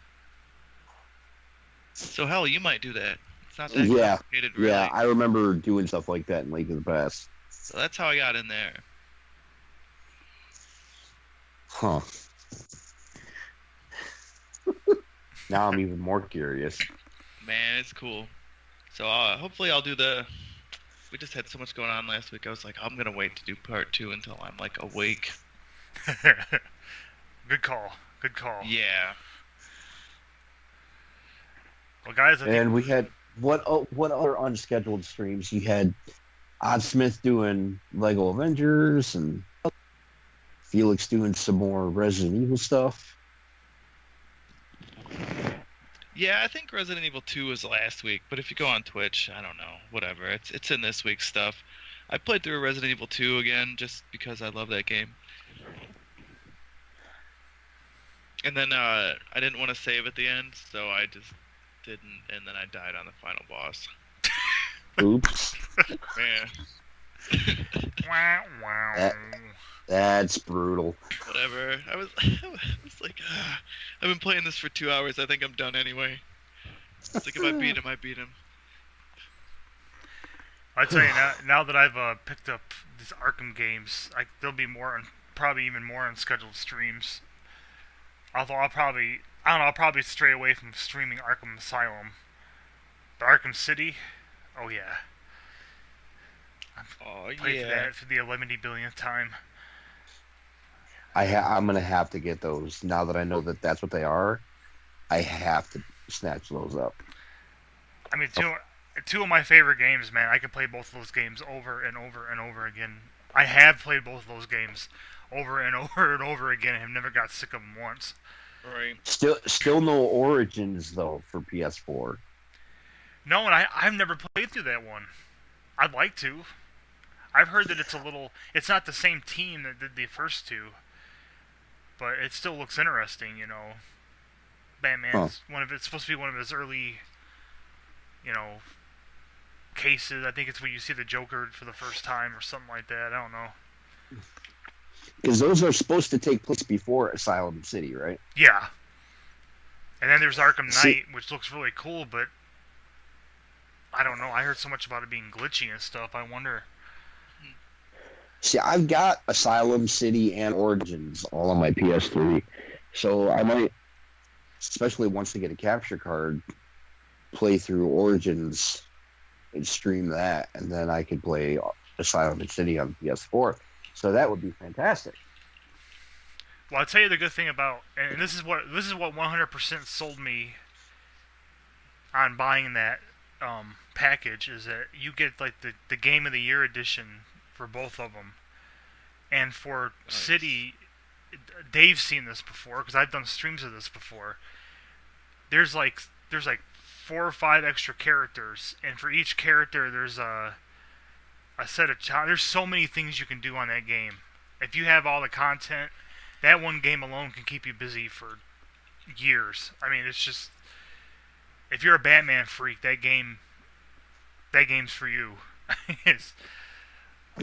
So hell, you might do that. It's not that complicated, really. Yeah, I remember doing stuff like that in Link of the Past. So that's how I got in there. Huh. Now I'm even more curious. Man, it's cool. So hopefully I'll do the. We just had so much going on last week. I was like, I'm gonna wait to do part 2 until I'm like awake. Good call. Good call. Yeah. Well, guys, And we had what other unscheduled streams? You had Oddsmith doing Lego Avengers and Felix doing some more Resident Evil stuff. Yeah, I think Resident Evil 2 was last week, but if you go on Twitch, I don't know, whatever. It's in this week's stuff. I played through Resident Evil 2 again just because I love that game. And then I didn't want to save at the end, so I just didn't, and then I died on the final boss. Oops. Man. Wow, wow. That's brutal. Whatever. I was like, I've been playing this for 2 hours. I think I'm done anyway. It's like if I beat him, I beat him. I tell you now that I've picked up these Arkham games, there'll be more, probably even more unscheduled streams. Although I'll probably stray away from streaming Arkham Asylum. But Arkham City, oh yeah. I've played that for the 11 billionth time. I'm gonna have to get those now that I know that that's what they are. I have to snatch those up. I mean, two of my favorite games, man. I could play both of those games over and over and over again. I have played both of those games over and over and over again and have never got sick of them once. Right. Still no Origins though for PS4. No, and I've never played through that one. I'd like to. I've heard that it's not the same team that did the first two, but it still looks interesting, you know. Batman's it's supposed to be one of his early, you know, cases. I think it's when you see the Joker for the first time or something like that. I don't know. Because those are supposed to take place before Asylum City, right? Yeah. And then there's Arkham Knight, which looks really cool, but I don't know. I heard so much about it being glitchy and stuff. I wonder. See, I've got Asylum City and Origins all on my PS3, so I might, especially once I get a capture card, play through Origins and stream that, and then I could play Asylum City on PS4. So that would be fantastic. Well, I'll tell you the good thing about, and this is what 100% sold me on buying that package is that you get like the Game of the Year edition for both of them, and for City, Dave's seen this before because I've done streams of this before. There's like 4 or 5 extra characters, and for each character there's a set of there's so many things you can do on that game. If you have all the content, that one game alone can keep you busy for years. I mean, it's just, if you're a Batman freak, that game's for you.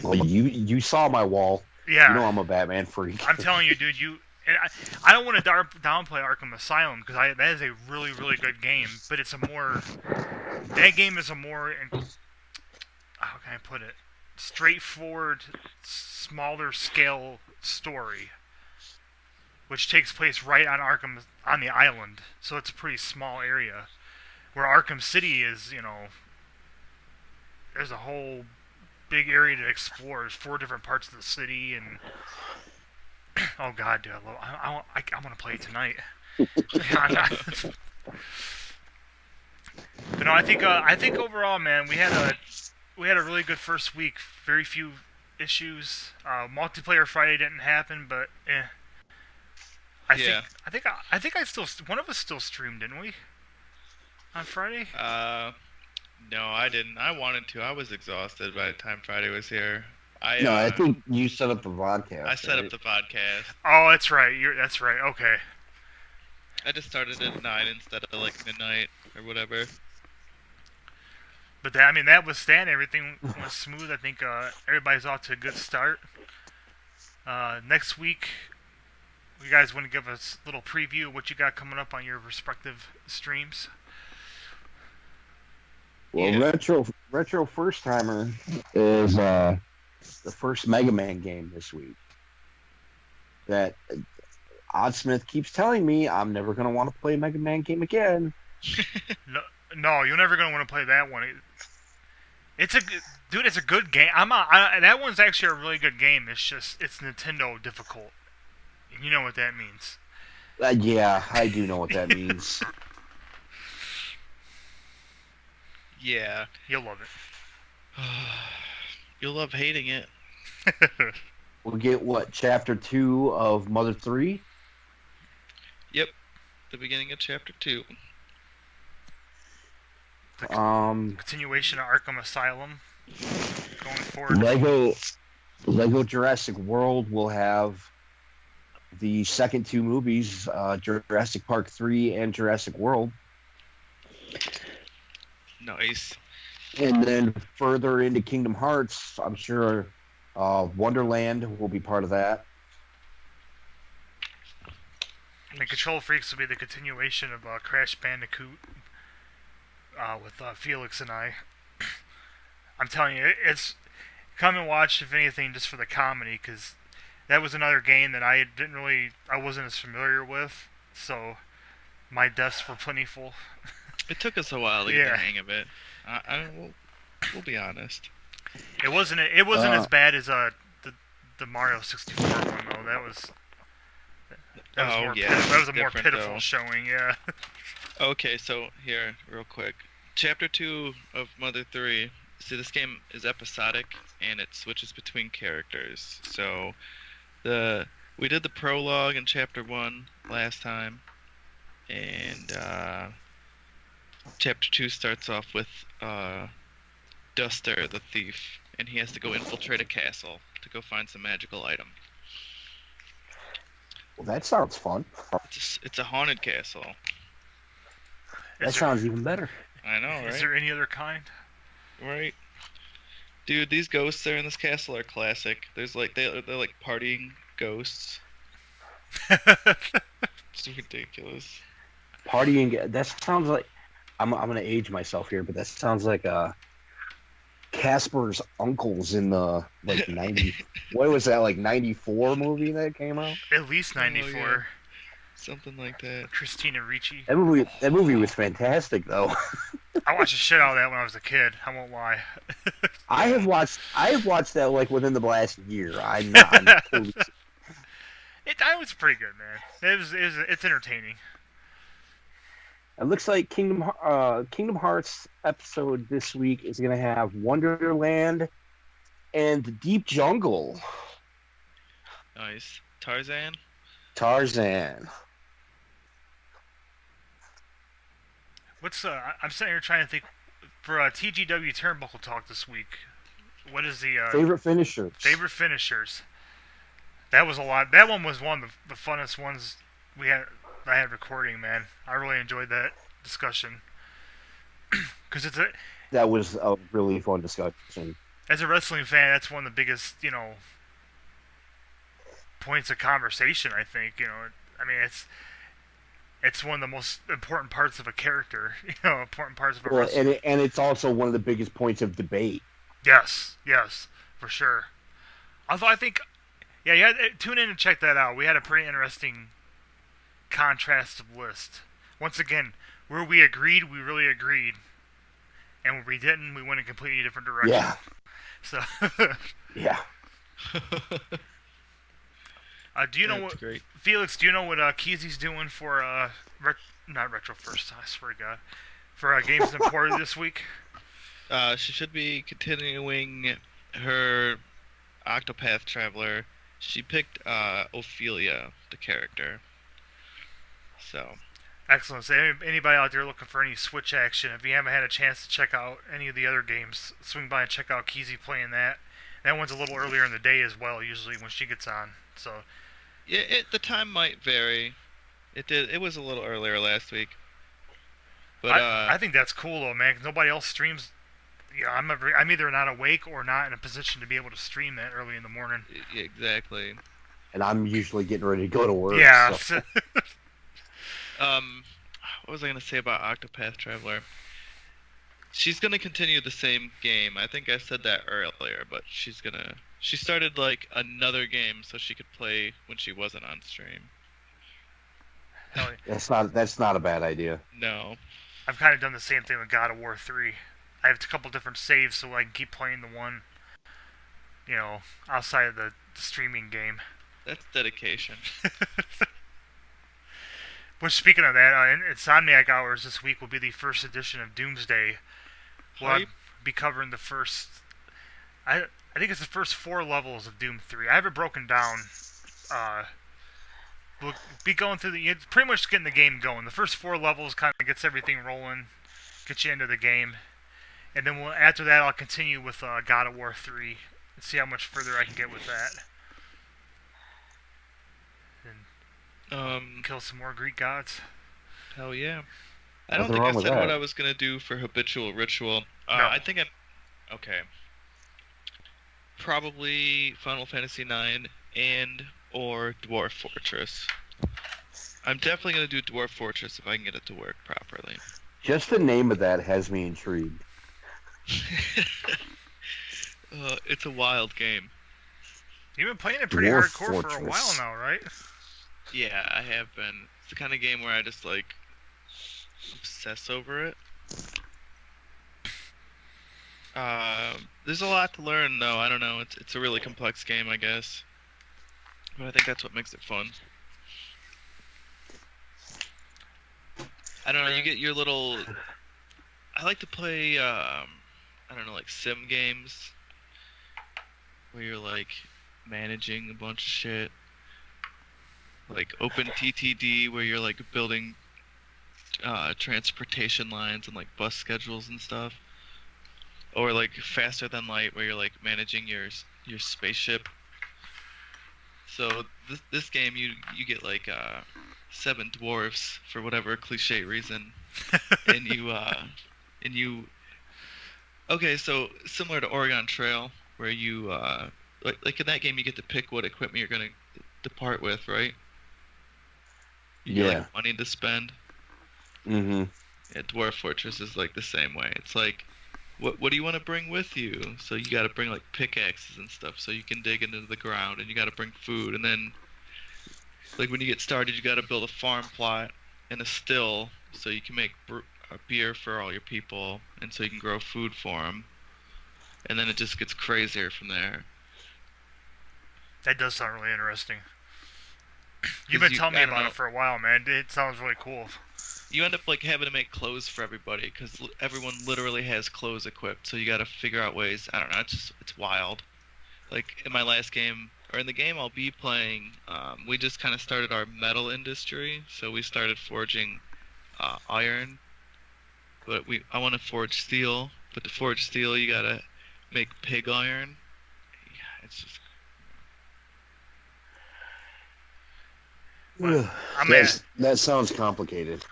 Well, you saw my wall. Yeah. You know I'm a Batman freak. I'm telling you, dude. And I don't want to downplay Arkham Asylum because that is a really, really good game. But that game is a more, how can I put it, straightforward, smaller scale story, which takes place right on the island. So it's a pretty small area. Where Arkham City is, there's a whole big area to explore. There's 4 different parts of the city, and oh god, dude, I want to play it tonight. But no, I think overall, man, we had a really good first week. Very few issues. Multiplayer Friday didn't happen, but I think one of us still streamed, didn't we? On Friday? No, I didn't. I wanted to. I was exhausted by the time Friday was here. I think you set up the vodcast. I set up the podcast. Oh, that's right. That's right. Okay. I just started at 9 instead of like midnight or whatever. But that was stand. Everything was smooth. I think everybody's off to a good start. Next week, you guys want to give us a little preview of what you got coming up on your respective streams? Well, yeah. retro first timer is the first Mega Man game this week. That Oddsmith keeps telling me I'm never gonna want to play a Mega Man game again. No, you're never gonna want to play that one. It's a good game. That one's actually a really good game. It's just it's Nintendo difficult. You know what that means. Yeah, I do know what that means. Yeah. You'll love it. You'll love hating it. We'll get chapter 2 of Mother 3? Yep. The beginning of chapter 2. Continuation of Arkham Asylum going forward. Lego Jurassic World will have the second 2 movies, Jurassic Park 3 and Jurassic World. Nice. And then further into Kingdom Hearts, I'm sure Wonderland will be part of that. And Control Freaks will be the continuation of Crash Bandicoot with Felix and I. I'm telling you, it's come and watch, if anything, just for the comedy, because that was another game that I wasn't as familiar with, so my deaths were plentiful. It took us a while to get the hang of it. We'll be honest. It wasn't as bad as the Mario 64 one though. That was a more pitiful showing. Yeah. Okay, so here, real quick, Chapter 2 of Mother 3. See, this game is episodic and it switches between characters. So, we did the prologue in Chapter 1 last time, and Chapter 2 starts off with Duster, the thief, and he has to go infiltrate a castle to go find some magical item. Well, that sounds fun. It's a haunted castle. That sounds even better. I know, right? Is there any other kind? Right. Dude, these ghosts there in this castle are classic. There's like they're like partying ghosts. It's ridiculous. Partying. That sounds like I'm gonna age myself here, but that sounds like Casper's uncles in the 90. What was that, like 94 movie that came out? At least 94. Yeah. Something like that. Christina Ricci. That movie was fantastic, though. I watched the shit out of that when I was a kid. I won't lie. I have watched that like within the last year. I'm totally... It was pretty good, man. It's entertaining. It looks like Kingdom Hearts episode this week is going to have Wonderland and Deep Jungle. Nice. Tarzan. Tarzan. What's I'm sitting here trying to think for TGW Turnbuckle Talk this week. What is the Favorite finishers? favorite finishers? That was a lot. That one was one of the funnest ones I had recording. Man, I really enjoyed that discussion because That was a really fun discussion. as a wrestling fan, that's one of the biggest points of conversation. I think I mean it's one of the most important parts of a character. Important parts of a Well, wrestler. and it's also one of the biggest points of debate. Yes, for sure. Although I think, yeah, tune in and check that out. We had a pretty interesting contrasted list. Once again, where we agreed, we really agreed, and where we didn't, we went in a completely different direction. Yeah. So, Yeah. do you know That's what, great. Felix? Do you know what Keezy's doing for not Retro First? I swear to God, for Games Imported this week? She should be continuing her Octopath Traveler. She picked Ophelia, the character. So. Excellent. So anybody out there looking for any Switch action, if you haven't had a chance to check out any of the other games, swing by and check out Keezy playing that. That one's a little earlier in the day as well, usually when she gets on. So Yeah, the time might vary. It was a little earlier last week. But I think that's cool though, man. 'Cause nobody else streams. Yeah, I'm either not awake or not in a position to be able to stream that early in the morning. exactly. And I'm usually getting ready to go to work. Yeah. So. What was I gonna say about Octopath Traveler? She's gonna continue the same game. I think I said that earlier, but she started like another game so she could play when she wasn't on stream. Hell yeah. That's not a bad idea. No. I've kind of done the same thing with God of War 3. I have a couple different saves so I can keep playing the one, outside of the streaming game. That's dedication. Which, speaking of that, Insomniac Hours this week will be the first edition of Doomsday. We'll Hype. be covering the first... I think it's the first 4 levels of Doom 3. I have it broken down. We'll be going through it's pretty much getting the game going. The first 4 levels kind of gets everything rolling, gets you into the game. And then after that, I'll continue with God of War 3 and see how much further I can get with that. And kill some more Greek gods. Hell yeah. I don't Nothing think wrong I with said that. what I was gonna do for Habitual Ritual. No. I think okay. Probably Final Fantasy IX and or Dwarf Fortress. I'm definitely gonna do Dwarf Fortress if I can get it to work properly. Just the name of that has me intrigued. It's a wild game. You've been playing it pretty Dwarf hardcore for a Fortress. while now, right? Yeah, I have been. It's the kind of game where I just like obsess over it. There's a lot to learn though. I don't know. It's a really complex game, I guess. But I think that's what makes it fun. I don't know. You get your little. I like to play. I don't know, like sim games where you're like managing a bunch of shit. Like Open TTD, where you're like building transportation lines and like bus schedules and stuff, or like Faster Than Light, where you're like managing your spaceship. So this game, you get like 7 dwarfs for whatever cliche reason, and you. Okay, so similar to Oregon Trail, where you like in that game, you get to pick what equipment you're gonna depart with, right? You get, Yeah. like, money to spend. Mm-hmm. Yeah, Dwarf Fortress is like the same way. It's like, what do you want to bring with you? So you got to bring like pickaxes and stuff, so you can dig into the ground, and you got to bring food, and then like when you get started, you got to build a farm plot and a still, so you can make a beer for all your people, and so you can grow food for them, and then it just gets crazier from there. That does sound really interesting. You've been telling me about it for a while, man. It sounds really cool. you end up like having to make clothes for everybody because everyone literally has clothes equipped. So you got to figure out ways. I don't know. It's wild. Like in my last game or in the game I'll be playing, we just kind of started our metal industry. So we started forging iron, but I want to forge steel. But to forge steel, you gotta make pig iron. Yeah, it's just Well, I'm at, that sounds complicated.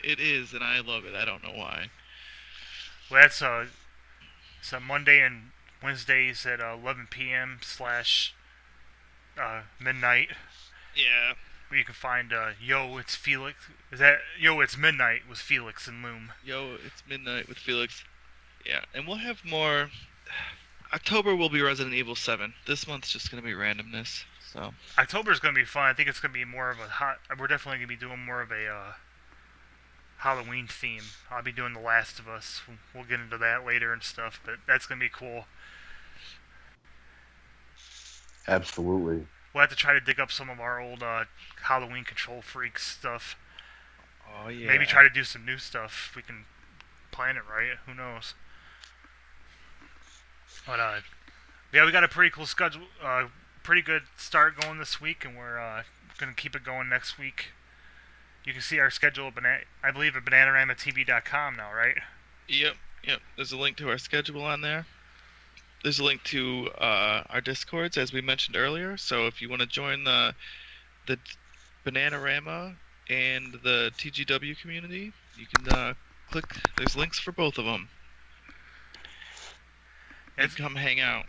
It is, and I love it. I don't know why. well, that's so Monday and Wednesdays at 11 p.m. slash midnight. Yeah. Where you can find Yo, it's Felix. Is that Yo, it's Midnight with FelixNloom. Yo, it's midnight with Felix. Yeah, and we'll have more. October will be Resident Evil 7. This month's just gonna be randomness. So October's gonna be fun. I think it's gonna be more of a hot. We're definitely gonna be doing more of a Halloween theme. I'll be doing The Last of Us. We'll get into that later and stuff, but that's gonna be cool. Absolutely. We'll have to try to dig up some of our old Halloween Control Freaks stuff. oh yeah. Maybe try to do some new stuff. If we can plan it right. Who knows? But yeah, we got a pretty cool schedule. Pretty good start going this week, and we're gonna keep it going next week. You can see our schedule at I believe at BananaROMaTV.com now, right? Yep. There's a link to our schedule on there. There's a link to our Discords, as we mentioned earlier. So if you want to join the BananaROMa and the TGW community, you can click. There's links for both of them. And come hang out.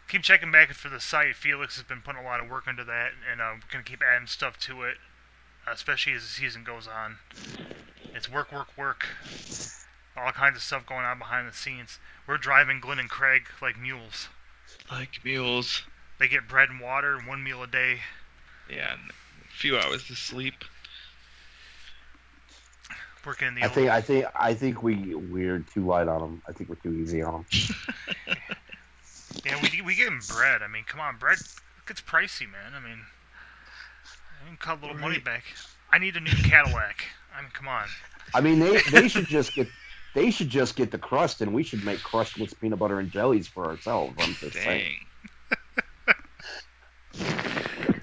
Keep checking back for the site. Felix has been putting a lot of work into that, and we're gonna keep adding stuff to it, especially as the season goes on. It's work. All kinds of stuff going on behind the scenes. We're driving Glenn and Craig like mules. Like mules. They get bread and water and 1 meal a day. Yeah, and a few hours to sleep. Working in the. I think we're too light on them. I think we're too easy on them. Yeah, we give them bread. I mean, come on, bread gets pricey, man. I mean, I can cut a little money back. I need a new Cadillac. I mean, come on. I mean, they should just get the crust, and we should make crustless peanut butter and jellies for ourselves. I'm just saying.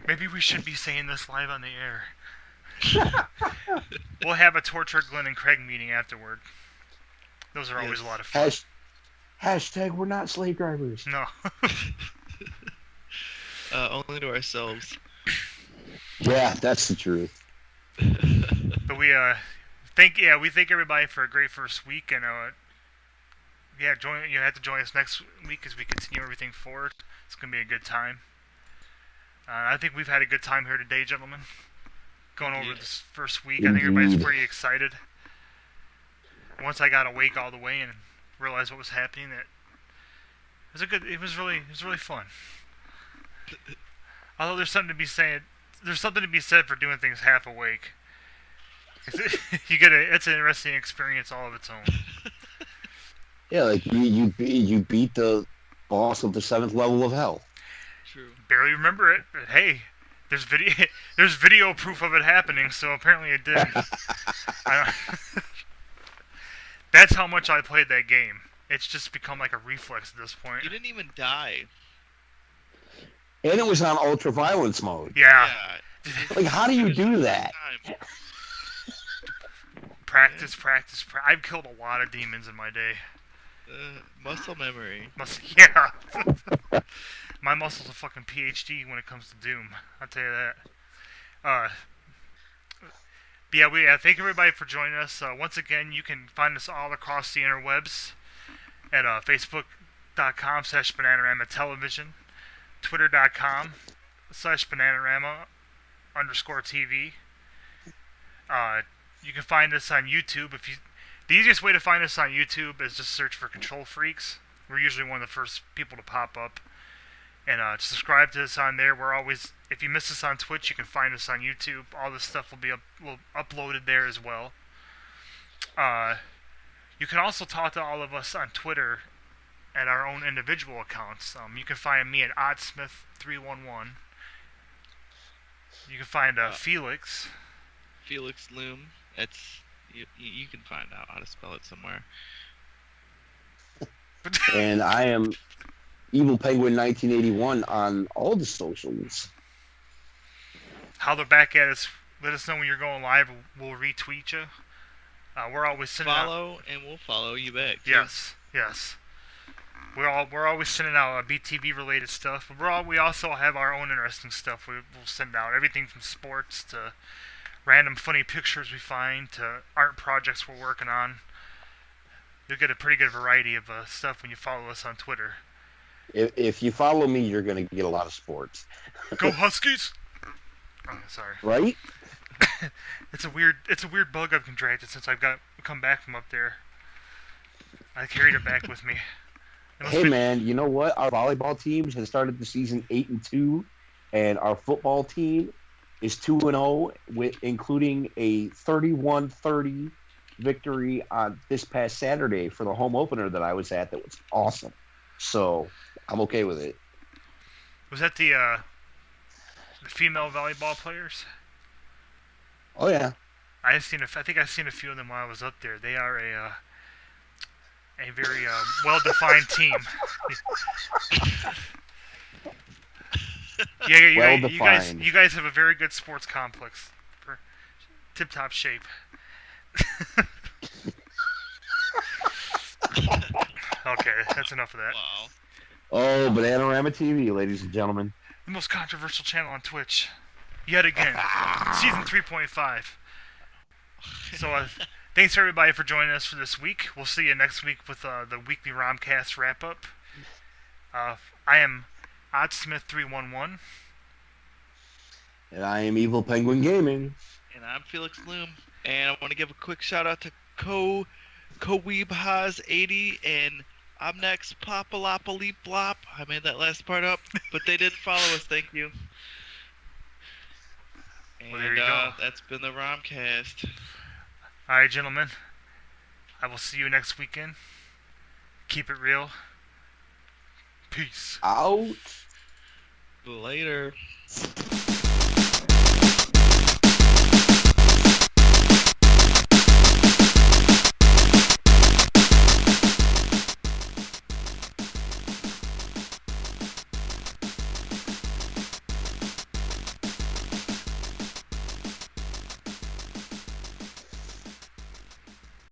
Maybe we should be saying this live on the air. We'll have a Torture Glenn and Craig meeting afterward. Those are always a lot of fun. Hashtag we're not slave drivers. No. Only to ourselves. Yeah, that's the truth. But we thank everybody for a great first week, and you have to join us next week as we continue everything forward. It's gonna be a good time. I think we've had a good time here today, gentlemen. Going over this first week, I think everybody's pretty excited. Once I got awake all the way and realized what was happening, it was really fun. Although there's something to be said for doing things half awake. It's an interesting experience all of its own. Yeah, like you beat the boss of the 7th level of hell. True. Barely remember it, but hey, there's video proof of it happening, so apparently it did. That's how much I played that game. It's just become like a reflex at this point. You didn't even die. And it was on ultra violence mode. Yeah. Like, how do you do that? Practice. I've killed a lot of demons in my day. Muscle memory. Yeah. My muscle's a fucking PhD when it comes to Doom. I'll tell you that. But yeah, thank everybody for joining us. Once again, you can find us all across the interwebs at facebook.com/BananaROMa Television, twitter.com/BananaROMa_TV. You can find us on YouTube. The easiest way to find us on YouTube is just search for Control Freaks. We're usually one of the first people to pop up. And subscribe to us on there. If you miss us on Twitch, you can find us on YouTube. All this stuff will be uploaded there as well. You can also talk to all of us on Twitter at our own individual accounts. You can find me at oddsmith311. You can find FelixNloom It's you can find out how to spell it somewhere. And I am Evil Penguin 1981 on all the socials. Holler back at us. Let us know when you're going live. We'll retweet you. We're always sending out. Follow, and we'll follow you back. Too. Yes. We're always sending out BTV related stuff. But we also have our own interesting stuff. We'll send out everything from sports to random funny pictures we find to art projects we're working on. You'll get a pretty good variety of stuff when you follow us on Twitter. If you follow me, you're going to get a lot of sports. Go Huskies! Oh, sorry. Right? It's a weird bug I've contracted since I've come back from up there. I carried it back with me. Hey man, you know what? Our volleyball team has started the season 8-2, and our football team is 2-0, with including a 31-30 victory on this past Saturday for the home opener that I was at. That was awesome. So I'm okay with it. Was that the female volleyball players? Oh yeah. I think I've seen a few of them while I was up there. They are a very well-defined team. You guys have a very good sports complex. For tip-top shape. Okay, that's enough of that. Wow. Oh, BananaROMa TV, ladies and gentlemen. The most controversial channel on Twitch. Yet again. Season 3.5. So, thanks everybody for joining us for this week. We'll see you next week with the Weekly ROMcast wrap-up. I am Oddsmith311. And I am Evilpenguingaming. And I'm FelixNloom. And I want to give a quick shout-out to Coweebhaz80 and I'm next, Pop-a-lop-a-leap blop. I made that last part up, but they did follow us, thank you. And well, there you go. That's been the ROMcast. Alright, gentlemen. I will see you next weekend. Keep it real. Peace. Out. Later.